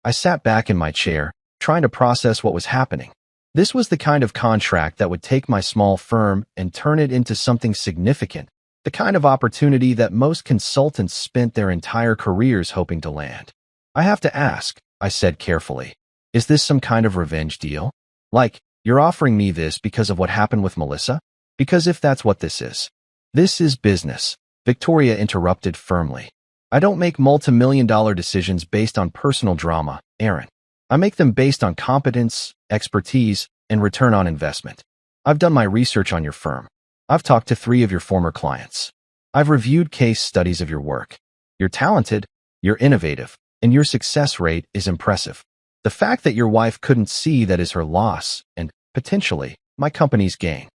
I sat back in my chair, trying to process what was happening. This was the kind of contract that would take my small firm and turn it into something significant, The kind of opportunity that most consultants spent their entire careers hoping to land. I have to ask, I said carefully, is this some kind of revenge deal? Like, you're offering me this because of what happened with Melissa? Because if that's what this is business, Victoria interrupted firmly. I don't make multi-million-dollar decisions based on personal drama, Aaron. I make them based on competence, expertise, and return on investment. I've done my research on your firm. I've talked to 3 of your former clients. I've reviewed case studies of your work. You're talented, you're innovative, and your success rate is impressive. The fact that your wife couldn't see that is her loss and, potentially, my company's gain.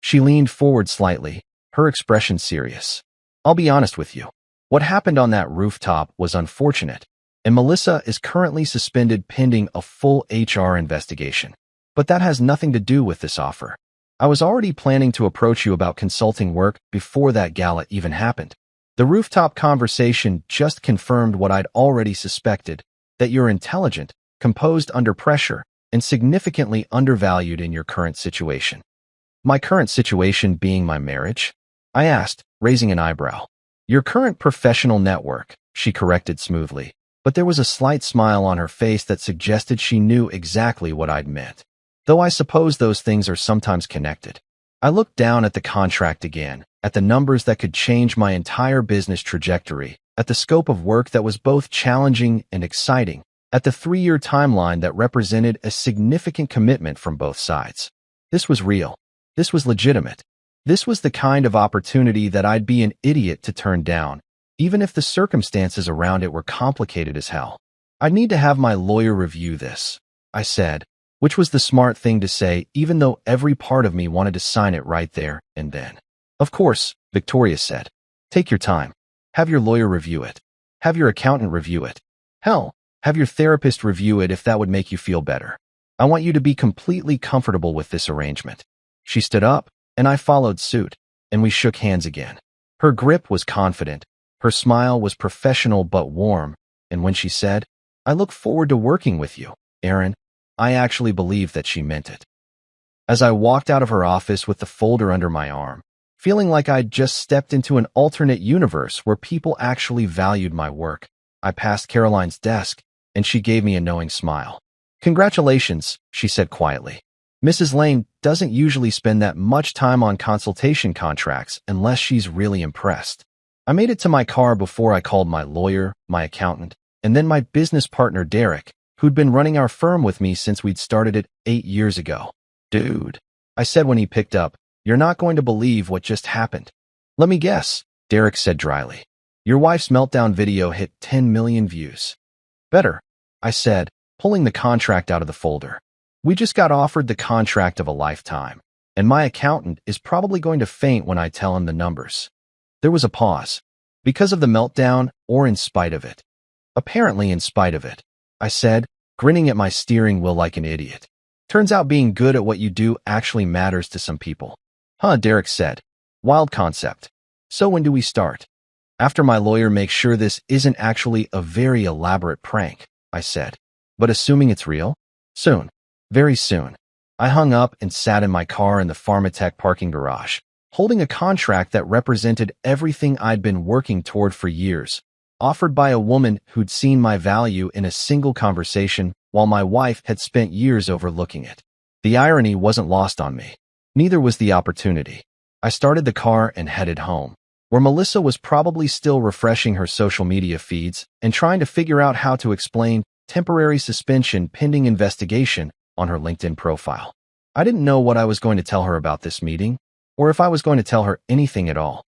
She leaned forward slightly, her expression serious. I'll be honest with you. What happened on that rooftop was unfortunate, and Melissa is currently suspended pending a full HR investigation. But that has nothing to do with this offer. I was already planning to approach you about consulting work before that gala even happened. The rooftop conversation just confirmed what I'd already suspected, that you're intelligent, composed under pressure, and significantly undervalued in your current situation. My current situation being my marriage? I asked, raising an eyebrow. Your current professional network, she corrected smoothly, but there was a slight smile on her face that suggested she knew exactly what I'd meant. Though I suppose those things are sometimes connected. I looked down at the contract again, at the numbers that could change my entire business trajectory, at the scope of work that was both challenging and exciting, at the 3-year timeline that represented a significant commitment from both sides. This was real. This was legitimate. This was the kind of opportunity that I'd be an idiot to turn down, even if the circumstances around it were complicated as hell. I'd need to have my lawyer review this, I said, which was the smart thing to say even though every part of me wanted to sign it right there and then. Of course, Victoria said. Take your time. Have your lawyer review it. Have your accountant review it. Hell, have your therapist review it if that would make you feel better. I want you to be completely comfortable with this arrangement. She stood up, and I followed suit, and we shook hands again. Her grip was confident, her smile was professional but warm, and when she said, I look forward to working with you, Aaron, I actually believed that she meant it. As I walked out of her office with the folder under my arm, feeling like I'd just stepped into an alternate universe where people actually valued my work, I passed Caroline's desk, and she gave me a knowing smile. Congratulations, she said quietly. Mrs. Lane doesn't usually spend that much time on consultation contracts unless she's really impressed. I made it to my car before I called my lawyer, my accountant, and then my business partner Derek, who'd been running our firm with me since we'd started it 8 years ago. Dude, I said when he picked up, you're not going to believe what just happened. Let me guess, Derek said dryly. Your wife's meltdown video hit 10 million views. Better, I said, pulling the contract out of the folder. We just got offered the contract of a lifetime, and my accountant is probably going to faint when I tell him the numbers. There was a pause. Because of the meltdown or in spite of it? Apparently in spite of it, I said, grinning at my steering wheel like an idiot. Turns out being good at what you do actually matters to some people. Huh, Derek said. Wild concept. So when do we start? After my lawyer makes sure this isn't actually a very elaborate prank, I said. But assuming it's real? Soon. Very soon. I hung up and sat in my car in the Pharmatech parking garage, holding a contract that represented everything I'd been working toward for years, offered by a woman who'd seen my value in a single conversation while my wife had spent years overlooking it. The irony wasn't lost on me. Neither was the opportunity. I started the car and headed home, where Melissa was probably still refreshing her social media feeds and trying to figure out how to explain temporary suspension pending investigation on her LinkedIn profile. I didn't know what I was going to tell her about this meeting, or if I was going to tell her anything at all.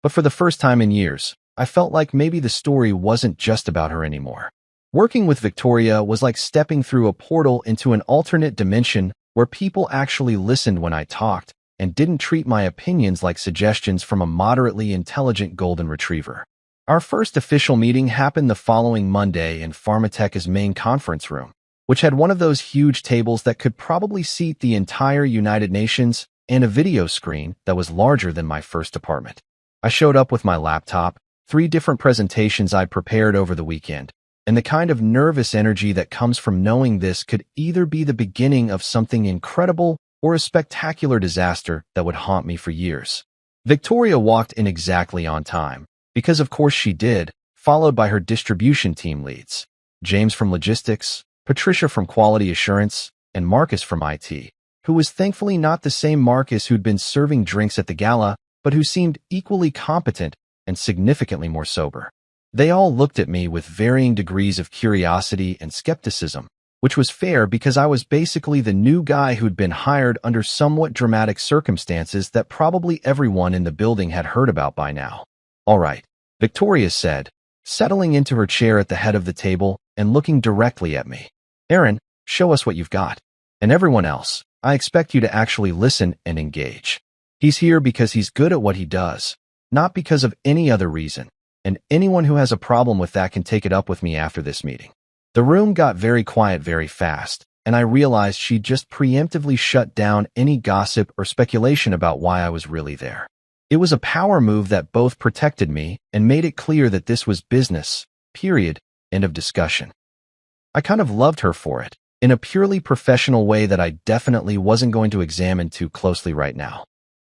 But for the first time in years, I felt like maybe the story wasn't just about her anymore. Working with Victoria was like stepping through a portal into an alternate dimension where people actually listened when I talked and didn't treat my opinions like suggestions from a moderately intelligent golden retriever. Our first official meeting happened the following Monday in Pharmatech's main conference room, which had one of those huge tables that could probably seat the entire United Nations and a video screen that was larger than my first apartment. I showed up with my laptop, 3 different presentations I'd prepared over the weekend, and the kind of nervous energy that comes from knowing this could either be the beginning of something incredible or a spectacular disaster that would haunt me for years. Victoria walked in exactly on time, because of course she did, followed by her distribution team leads. James from logistics, Patricia from quality assurance, and Marcus from IT, who was thankfully not the same Marcus who'd been serving drinks at the gala, but who seemed equally competent and significantly more sober. They all looked at me with varying degrees of curiosity and skepticism, which was fair because I was basically the new guy who'd been hired under somewhat dramatic circumstances that probably everyone in the building had heard about by now. "All right," Victoria said, settling into her chair at the head of the table and looking directly at me. "Aaron, show us what you've got. And everyone else, I expect you to actually listen and engage. He's here because he's good at what he does, not because of any other reason, and anyone who has a problem with that can take it up with me after this meeting." The room got very quiet very fast, and I realized she'd just preemptively shut down any gossip or speculation about why I was really there. It was a power move that both protected me and made it clear that this was business, period, end of discussion. I kind of loved her for it, in a purely professional way that I definitely wasn't going to examine too closely right now.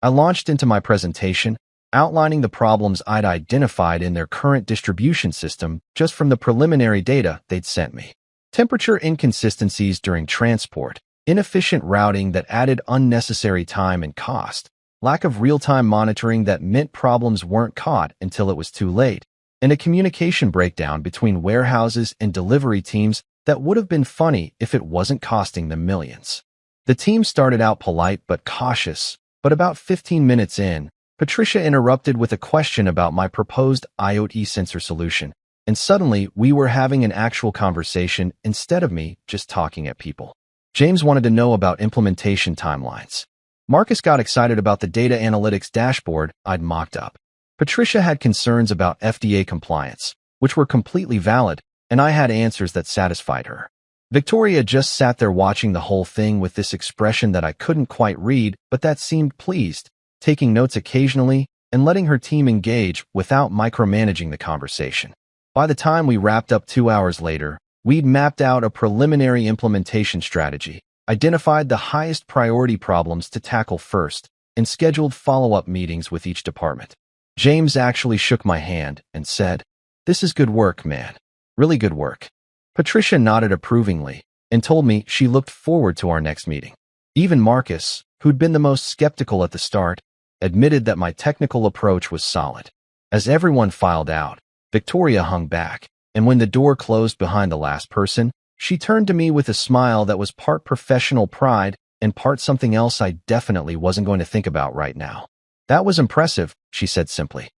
I launched into my presentation, outlining the problems I'd identified in their current distribution system just from the preliminary data they'd sent me. Temperature inconsistencies during transport, inefficient routing that added unnecessary time and cost, lack of real-time monitoring that meant problems weren't caught until it was too late, and a communication breakdown between warehouses and delivery teams that would have been funny if it wasn't costing them millions. The team started out polite but cautious, but about 15 minutes in, Patricia interrupted with a question about my proposed IoT sensor solution, and suddenly we were having an actual conversation instead of me just talking at people. James wanted to know about implementation timelines. Marcus got excited about the data analytics dashboard I'd mocked up. Patricia had concerns about FDA compliance, which were completely valid, and I had answers that satisfied her. Victoria just sat there watching the whole thing with this expression that I couldn't quite read, but that seemed pleased, taking notes occasionally and letting her team engage without micromanaging the conversation. By the time we wrapped up 2 hours later, we'd mapped out a preliminary implementation strategy, identified the highest priority problems to tackle first, and scheduled follow-up meetings with each department. James actually shook my hand and said, "This is good work, man. Really good work." Patricia nodded approvingly and told me she looked forward to our next meeting. Even Marcus, who'd been the most skeptical at the start, admitted that my technical approach was solid. As everyone filed out, Victoria hung back, and when the door closed behind the last person, she turned to me with a smile that was part professional pride and part something else I definitely wasn't going to think about right now. "That was impressive," she said simply.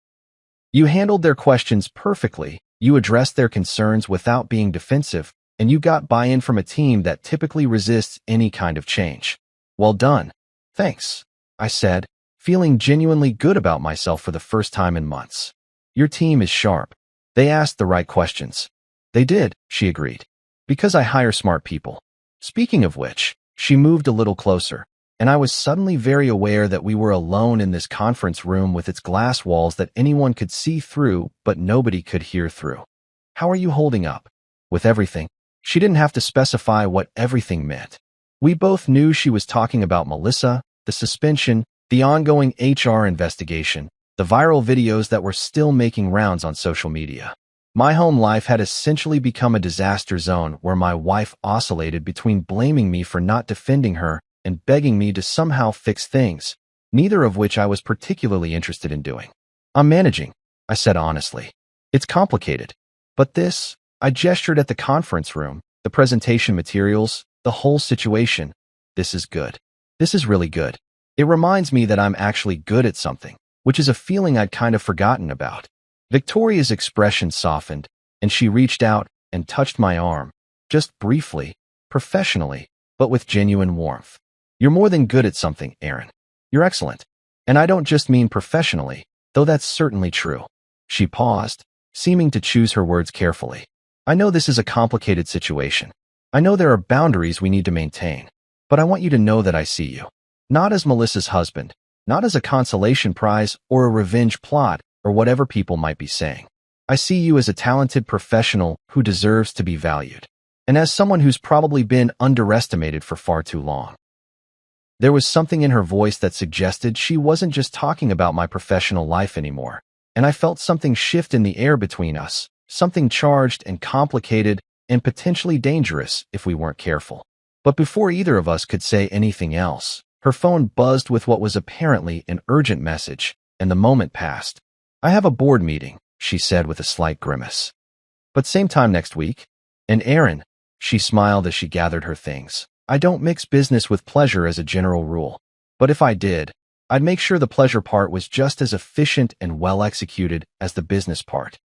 "You handled their questions perfectly, you addressed their concerns without being defensive, and you got buy-in from a team that typically resists any kind of change. Well done." "Thanks," I said, feeling genuinely good about myself for the first time in months. "Your team is sharp. They asked the right questions." "They did," she agreed. "Because I hire smart people." Speaking of which, she moved a little closer, and I was suddenly very aware that we were alone in this conference room with its glass walls that anyone could see through but nobody could hear through. "How are you holding up?" "With everything." She didn't have to specify what everything meant. We both knew she was talking about Melissa, the suspension, the ongoing HR investigation, the viral videos that were still making rounds on social media. My home life had essentially become a disaster zone where my wife oscillated between blaming me for not defending her and begging me to somehow fix things, neither of which I was particularly interested in doing. "I'm managing," I said honestly. "It's complicated. But this," I gestured at the conference room, the presentation materials, the whole situation. "This is good. This is really good. It reminds me that I'm actually good at something, which is a feeling I'd kind of forgotten about." Victoria's expression softened, and she reached out and touched my arm, just briefly, professionally, but with genuine warmth. "You're more than good at something, Aaron. You're excellent. And I don't just mean professionally, though that's certainly true." She paused, seeming to choose her words carefully. "I know this is a complicated situation. I know there are boundaries we need to maintain, but I want you to know that I see you. Not as Melissa's husband, not as a consolation prize or a revenge plot or whatever people might be saying. I see you as a talented professional who deserves to be valued, and as someone who's probably been underestimated for far too long." There was something in her voice that suggested she wasn't just talking about my professional life anymore, and I felt something shift in the air between us, something charged and complicated and potentially dangerous if we weren't careful. But before either of us could say anything else, her phone buzzed with what was apparently an urgent message, and the moment passed. "I have a board meeting," she said with a slight grimace. "But same time next week?" "And Aaron," she smiled as she gathered her things, "I don't mix business with pleasure as a general rule. But if I did, I'd make sure the pleasure part was just as efficient and well executed as the business part."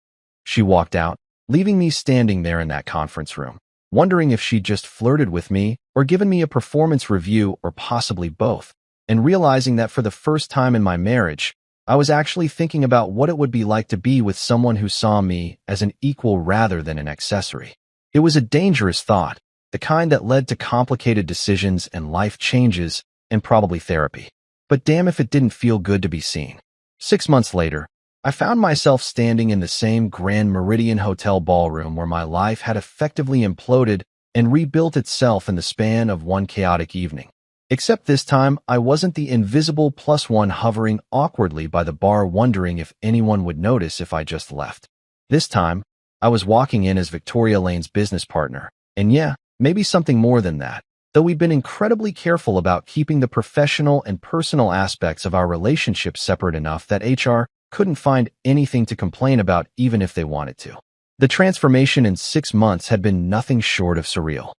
She walked out, leaving me standing there in that conference room, wondering if she'd just flirted with me or given me a performance review or possibly both, and realizing that for the first time in my marriage, I was actually thinking about what it would be like to be with someone who saw me as an equal rather than an accessory. It was a dangerous thought, the kind that led to complicated decisions and life changes and probably therapy. But damn if it didn't feel good to be seen. 6 months later, I found myself standing in the same Grand Meridian Hotel ballroom where my life had effectively imploded and rebuilt itself in the span of one chaotic evening. Except this time, I wasn't the invisible +1 hovering awkwardly by the bar wondering if anyone would notice if I just left. This time, I was walking in as Victoria Lane's business partner, and yeah, maybe something more than that, though we'd been incredibly careful about keeping the professional and personal aspects of our relationship separate enough that HR couldn't find anything to complain about even if they wanted to. The transformation in 6 months had been nothing short of surreal.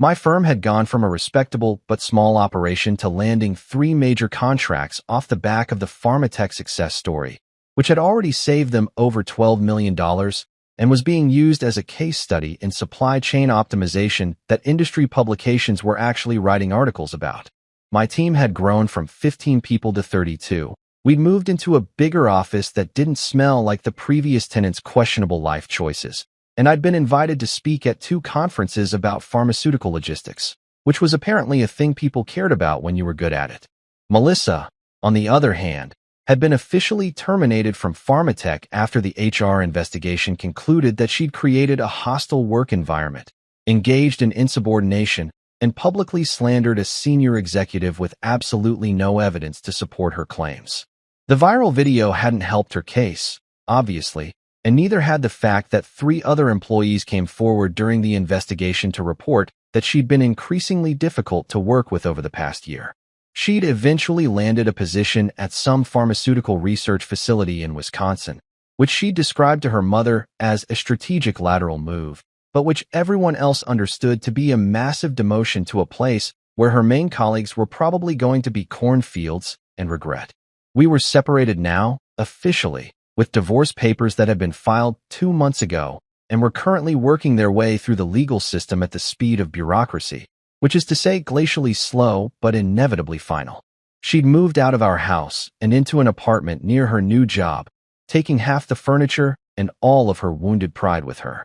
My firm had gone from a respectable but small operation to landing 3 major contracts off the back of the Pharmatech success story, which had already saved them over $12 million and was being used as a case study in supply chain optimization that industry publications were actually writing articles about. My team had grown from 15 people to 32. We'd moved into a bigger office that didn't smell like the previous tenant's questionable life choices, and I'd been invited to speak at 2 conferences about pharmaceutical logistics, which was apparently a thing people cared about when you were good at it. Melissa, on the other hand, had been officially terminated from Pharmatech after the HR investigation concluded that she'd created a hostile work environment, engaged in insubordination, and publicly slandered a senior executive with absolutely no evidence to support her claims. The viral video hadn't helped her case, obviously, and neither had the fact that 3 other employees came forward during the investigation to report that she'd been increasingly difficult to work with over the past year. She'd eventually landed a position at some pharmaceutical research facility in Wisconsin, which she described to her mother as a strategic lateral move, but which everyone else understood to be a massive demotion to a place where her main colleagues were probably going to be cornfields and regret. We were separated now, officially, with divorce papers that had been filed 2 months ago and were currently working their way through the legal system at the speed of bureaucracy, which is to say glacially slow but inevitably final. She'd moved out of our house and into an apartment near her new job, taking half the furniture and all of her wounded pride with her.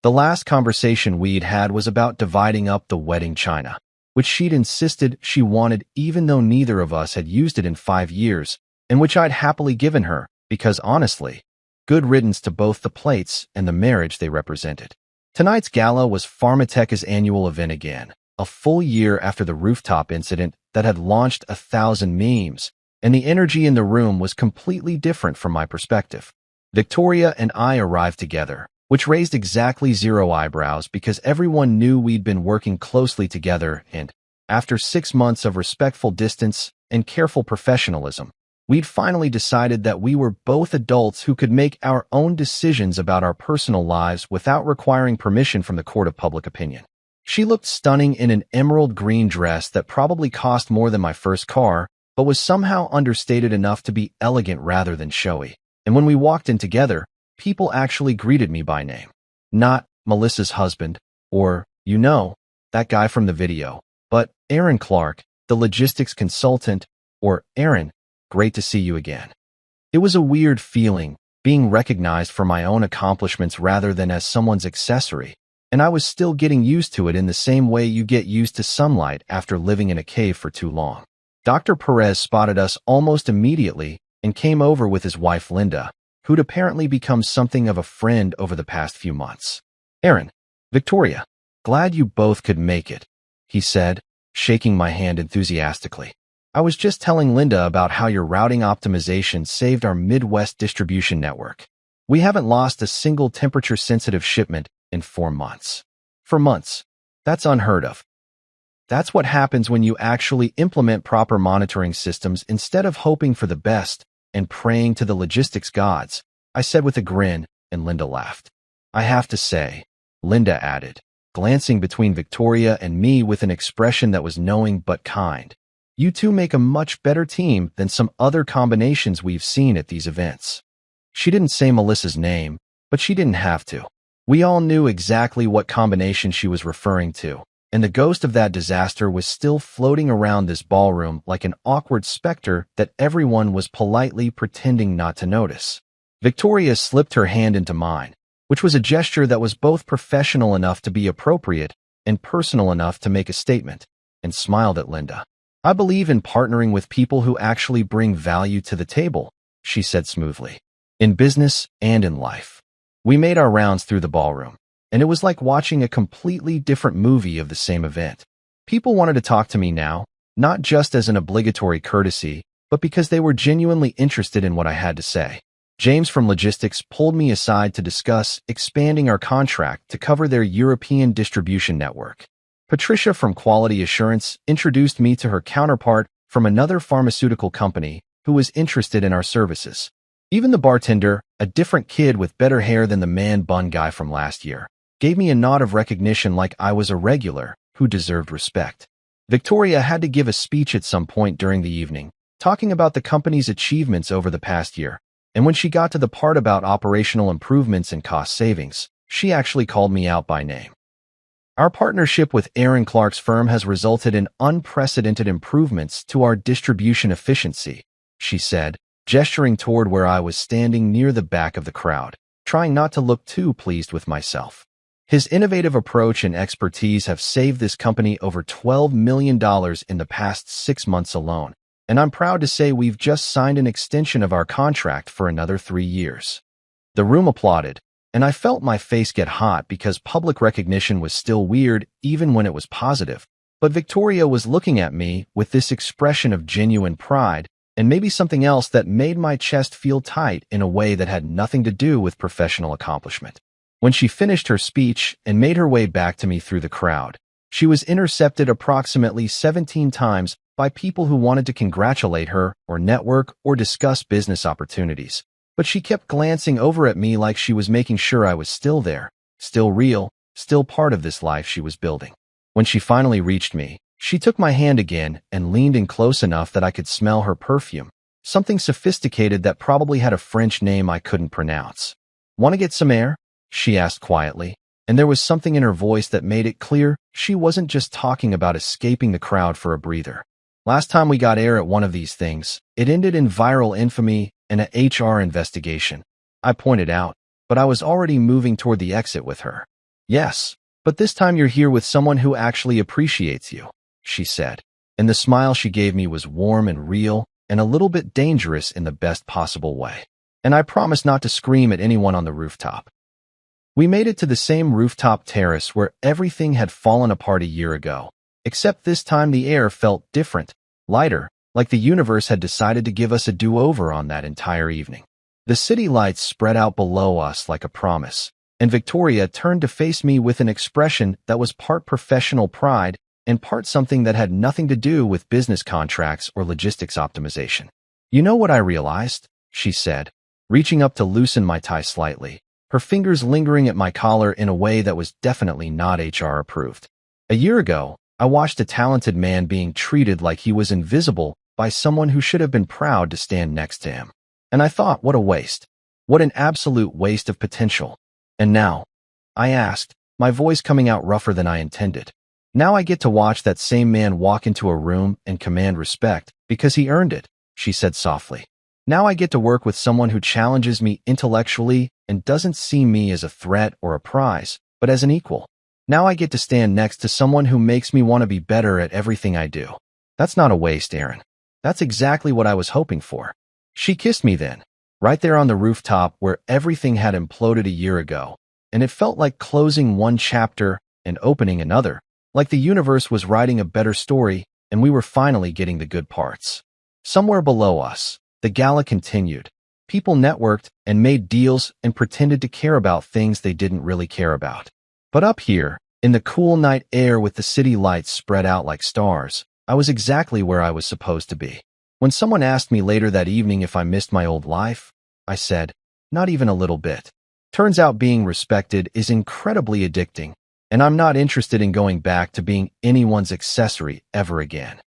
The last conversation we'd had was about dividing up the wedding china, which she'd insisted she wanted even though neither of us had used it in 5 years, and which I'd happily given her, because honestly, good riddance to both the plates and the marriage they represented. Tonight's gala was Pharmatech's annual event again, a full year after the rooftop incident that had launched 1,000 memes, and the energy in the room was completely different from my perspective. Victoria and I arrived together, which raised exactly 0 eyebrows because everyone knew we'd been working closely together and, after 6 months of respectful distance and careful professionalism, we'd finally decided that we were both adults who could make our own decisions about our personal lives without requiring permission from the court of public opinion. She looked stunning in an emerald green dress that probably cost more than my first car, but was somehow understated enough to be elegant rather than showy. And when we walked in together, people actually greeted me by name. Not Melissa's husband, or, that guy from the video, but Aaron Clark, the logistics consultant, or Aaron, great to see you again. It was a weird feeling, being recognized for my own accomplishments rather than as someone's accessory, and I was still getting used to it in the same way you get used to sunlight after living in a cave for too long. Dr. Perez spotted us almost immediately and came over with his wife Linda, who'd apparently become something of a friend over the past few months. "Aaron, Victoria, glad you both could make it," he said, shaking my hand enthusiastically. I was just telling Linda about how your routing optimization saved our Midwest distribution network. We haven't lost a single temperature-sensitive shipment in 4 months. For months. That's unheard of. That's what happens when you actually implement proper monitoring systems instead of hoping for the best and praying to the logistics gods, I said with a grin, and Linda laughed. I have to say, Linda added, glancing between Victoria and me with an expression that was knowing but kind. You two make a much better team than some other combinations we've seen at these events. She didn't say Melissa's name, but she didn't have to. We all knew exactly what combination she was referring to, and the ghost of that disaster was still floating around this ballroom like an awkward specter that everyone was politely pretending not to notice. Victoria slipped her hand into mine, which was a gesture that was both professional enough to be appropriate and personal enough to make a statement, and smiled at Linda. I believe in partnering with people who actually bring value to the table, she said smoothly. In business and in life. We made our rounds through the ballroom, and it was like watching a completely different movie of the same event. People wanted to talk to me now, not just as an obligatory courtesy, but because they were genuinely interested in what I had to say. James from Logistics pulled me aside to discuss expanding our contract to cover their European distribution network. Patricia from Quality Assurance introduced me to her counterpart from another pharmaceutical company who was interested in our services. Even the bartender, a different kid with better hair than the man-bun guy from last year, gave me a nod of recognition like I was a regular who deserved respect. Victoria had to give a speech at some point during the evening, talking about the company's achievements over the past year, and when she got to the part about operational improvements and cost savings, she actually called me out by name. Our partnership with Aaron Clark's firm has resulted in unprecedented improvements to our distribution efficiency, she said, gesturing toward where I was standing near the back of the crowd, trying not to look too pleased with myself. His innovative approach and expertise have saved this company over $12 million in the past 6 months alone, and I'm proud to say we've just signed an extension of our contract for another 3 years. The room applauded, and I felt my face get hot because public recognition was still weird even when it was positive. But Victoria was looking at me with this expression of genuine pride and maybe something else that made my chest feel tight in a way that had nothing to do with professional accomplishment. When she finished her speech and made her way back to me through the crowd, she was intercepted approximately 17 times by people who wanted to congratulate her or network or discuss business opportunities. But she kept glancing over at me like she was making sure I was still there, still real, still part of this life she was building. When she finally reached me, she took my hand again and leaned in close enough that I could smell her perfume, something sophisticated that probably had a French name I couldn't pronounce. "Want to get some air?" she asked quietly, and there was something in her voice that made it clear she wasn't just talking about escaping the crowd for a breather. Last time we got air at one of these things, it ended in viral infamy and an HR investigation, I pointed out, but I was already moving toward the exit with her. "Yes, but this time you're here with someone who actually appreciates you," she said, and the smile she gave me was warm and real and a little bit dangerous in the best possible way. And I promised not to scream at anyone on the rooftop. We made it to the same rooftop terrace where everything had fallen apart a year ago, except this time the air felt different, lighter, like the universe had decided to give us a do-over on that entire evening. The city lights spread out below us like a promise, and Victoria turned to face me with an expression that was part professional pride and part something that had nothing to do with business contracts or logistics optimization. "You know what I realized?" she said, reaching up to loosen my tie slightly, her fingers lingering at my collar in a way that was definitely not HR approved. "A year ago, I watched a talented man being treated like he was invisible by someone who should have been proud to stand next to him. And I thought, what a waste. What an absolute waste of potential. And now," I asked, my voice coming out rougher than I intended, "now I get to watch that same man walk into a room and command respect because he earned it," she said softly. "Now I get to work with someone who challenges me intellectually and doesn't see me as a threat or a prize, but as an equal. Now I get to stand next to someone who makes me want to be better at everything I do. That's not a waste, Aaron. That's exactly what I was hoping for." She kissed me then, right there on the rooftop where everything had imploded a year ago, and it felt like closing one chapter and opening another, Like the universe was writing a better story, and we were finally getting the good parts. Somewhere below us, the gala continued. People networked and made deals and pretended to care about things they didn't really care about. But up here, in the cool night air with the city lights spread out like stars, I was exactly where I was supposed to be. When someone asked me later that evening if I missed my old life, I said, not even a little bit. Turns out being respected is incredibly addicting, and I'm not interested in going back to being anyone's accessory ever again.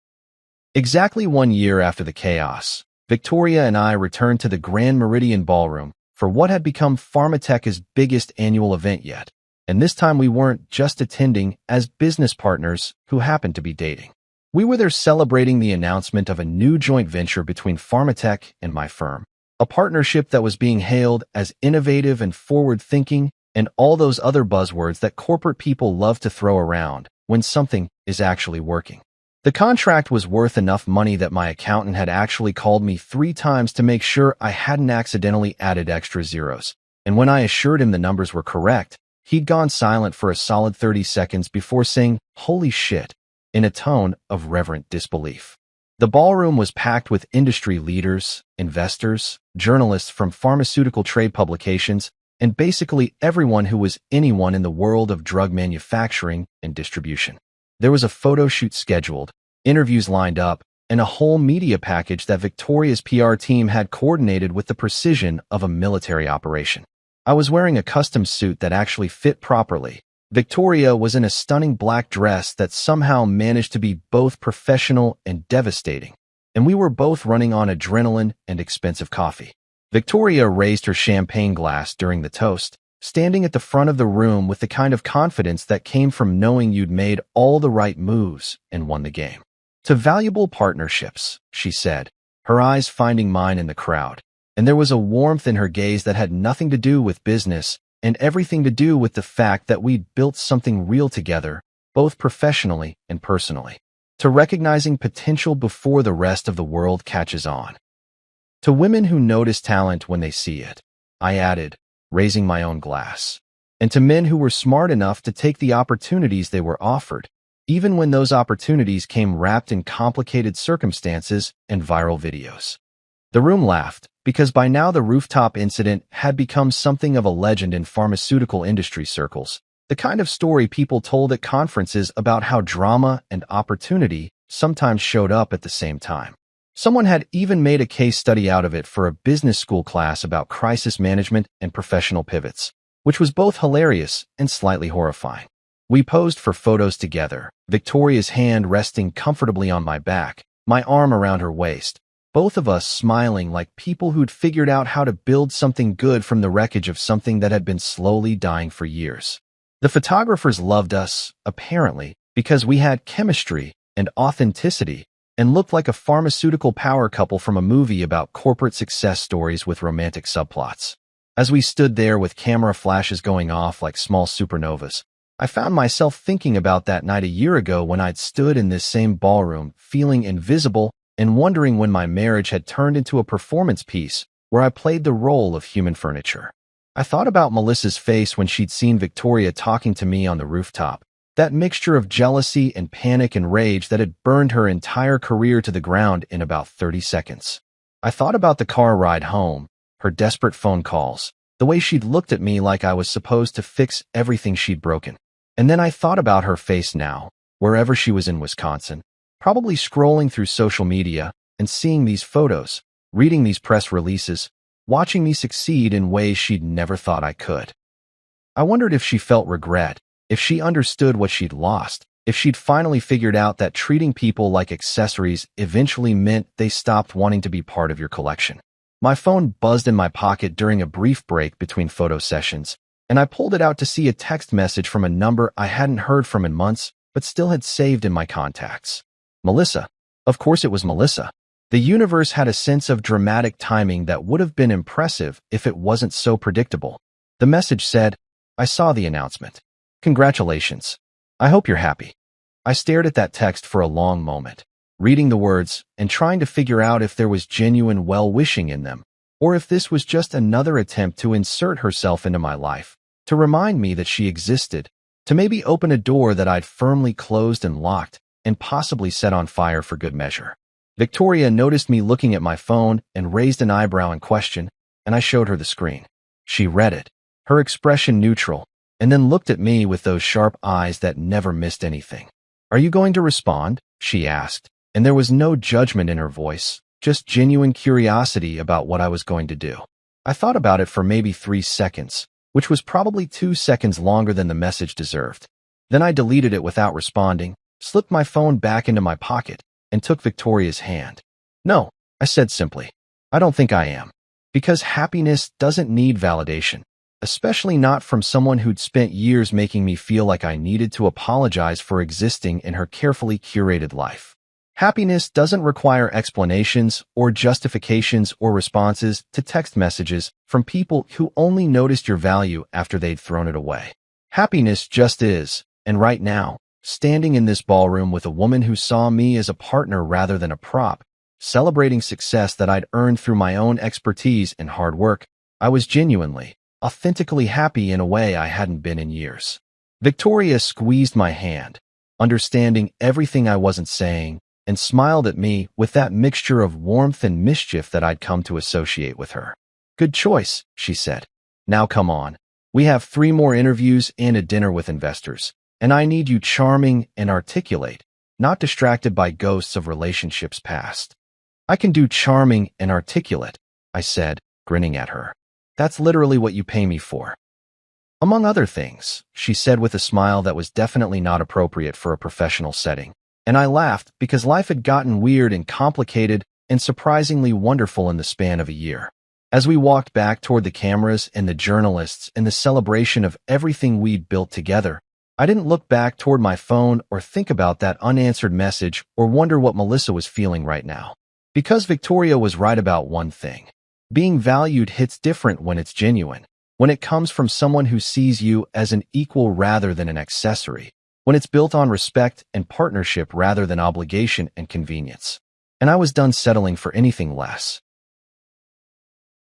Exactly 1 year after the chaos, Victoria and I returned to the Grand Meridian Ballroom for what had become Pharmatecha's biggest annual event yet, and this time we weren't just attending as business partners who happened to be dating. We were there celebrating the announcement of a new joint venture between Pharmatech and my firm, a partnership that was being hailed as innovative and forward-thinking and all those other buzzwords that corporate people love to throw around when something is actually working. The contract was worth enough money that my accountant had actually called me 3 times to make sure I hadn't accidentally added extra zeros, and when I assured him the numbers were correct, he'd gone silent for a solid 30 seconds before saying, "Holy shit," in a tone of reverent disbelief. The ballroom was packed with industry leaders, investors, journalists from pharmaceutical trade publications, and basically everyone who was anyone in the world of drug manufacturing and distribution. There was a photo shoot scheduled, interviews lined up, and a whole media package that Victoria's PR team had coordinated with the precision of a military operation. I was wearing a custom suit that actually fit properly. Victoria was in a stunning black dress that somehow managed to be both professional and devastating, and we were both running on adrenaline and expensive coffee. Victoria raised her champagne glass during the toast, standing at the front of the room with the kind of confidence that came from knowing you'd made all the right moves and won the game. "To valuable partnerships," she said, her eyes finding mine in the crowd, and there was a warmth in her gaze that had nothing to do with business and everything to do with the fact that we'd built something real together, both professionally and personally. "To recognizing potential before the rest of the world catches on. To women who notice talent when they see it," I added, raising my own glass. "And to men who were smart enough to take the opportunities they were offered, even when those opportunities came wrapped in complicated circumstances and viral videos." The room laughed, because by now the rooftop incident had become something of a legend in pharmaceutical industry circles, the kind of story people told at conferences about how drama and opportunity sometimes showed up at the same time. Someone had even made a case study out of it for a business school class about crisis management and professional pivots, which was both hilarious and slightly horrifying. We posed for photos together, Victoria's hand resting comfortably on my back, my arm around her waist, both of us smiling like people who'd figured out how to build something good from the wreckage of something that had been slowly dying for years. The photographers loved us, apparently, because we had chemistry and authenticity, and looked like a pharmaceutical power couple from a movie about corporate success stories with romantic subplots. As we stood there with camera flashes going off like small supernovas, I found myself thinking about that night a year ago when I'd stood in this same ballroom, feeling invisible and wondering when my marriage had turned into a performance piece where I played the role of human furniture. I thought about Melissa's face when she'd seen Victoria talking to me on the rooftop, that mixture of jealousy and panic and rage that had burned her entire career to the ground in about 30 seconds. I thought about the car ride home, her desperate phone calls, the way she'd looked at me like I was supposed to fix everything she'd broken. And then I thought about her face now, wherever she was in Wisconsin, probably scrolling through social media and seeing these photos, reading these press releases, watching me succeed in ways she'd never thought I could. I wondered if she felt regret, if she understood what she'd lost, if she'd finally figured out that treating people like accessories eventually meant they stopped wanting to be part of your collection. My phone buzzed in my pocket during a brief break between photo sessions, and I pulled it out to see a text message from a number I hadn't heard from in months, but still had saved in my contacts. Melissa. Of course it was Melissa. The universe had a sense of dramatic timing that would have been impressive if it wasn't so predictable. The message said, "I saw the announcement. Congratulations. I hope you're happy." I stared at that text for a long moment, reading the words and trying to figure out if there was genuine well-wishing in them, or if this was just another attempt to insert herself into my life, to remind me that she existed, To maybe open a door that I'd firmly closed and locked, and possibly set on fire for good measure. Victoria noticed me looking at my phone and raised an eyebrow in question, and I showed her the screen. She read it, her expression neutral, and then looked at me with those sharp eyes that never missed anything. "Are you going to respond?" she asked, and there was no judgment in her voice, just genuine curiosity about what I was going to do. I thought about it for maybe 3 seconds, which was probably 2 seconds longer than the message deserved. Then I deleted it without responding, slipped my phone back into my pocket, and took Victoria's hand. "No," I said simply. "I don't think I am. Because happiness doesn't need validation, especially not from someone who'd spent years making me feel like I needed to apologize for existing in her carefully curated life. Happiness doesn't require explanations or justifications or responses to text messages from people who only noticed your value after they'd thrown it away. Happiness just is, and right now, standing in this ballroom with a woman who saw me as a partner rather than a prop, celebrating success that I'd earned through my own expertise and hard work, I was genuinely, authentically happy in a way I hadn't been in years." Victoria squeezed my hand, understanding everything I wasn't saying, and smiled at me with that mixture of warmth and mischief that I'd come to associate with her. "Good choice," she said. "Now come on. We have 3 more interviews and a dinner with investors, and I need you charming and articulate, not distracted by ghosts of relationships past." "I can do charming and articulate," I said, grinning at her. "That's literally what you pay me for." "Among other things," she said with a smile that was definitely not appropriate for a professional setting. And I laughed because life had gotten weird and complicated and surprisingly wonderful in the span of a year. As we walked back toward the cameras and the journalists and the celebration of everything we'd built together, I didn't look back toward my phone or think about that unanswered message or wonder what Melissa was feeling right now. Because Victoria was right about one thing. Being valued hits different when it's genuine, when it comes from someone who sees you as an equal rather than an accessory, when it's built on respect and partnership rather than obligation and convenience. And I was done settling for anything less.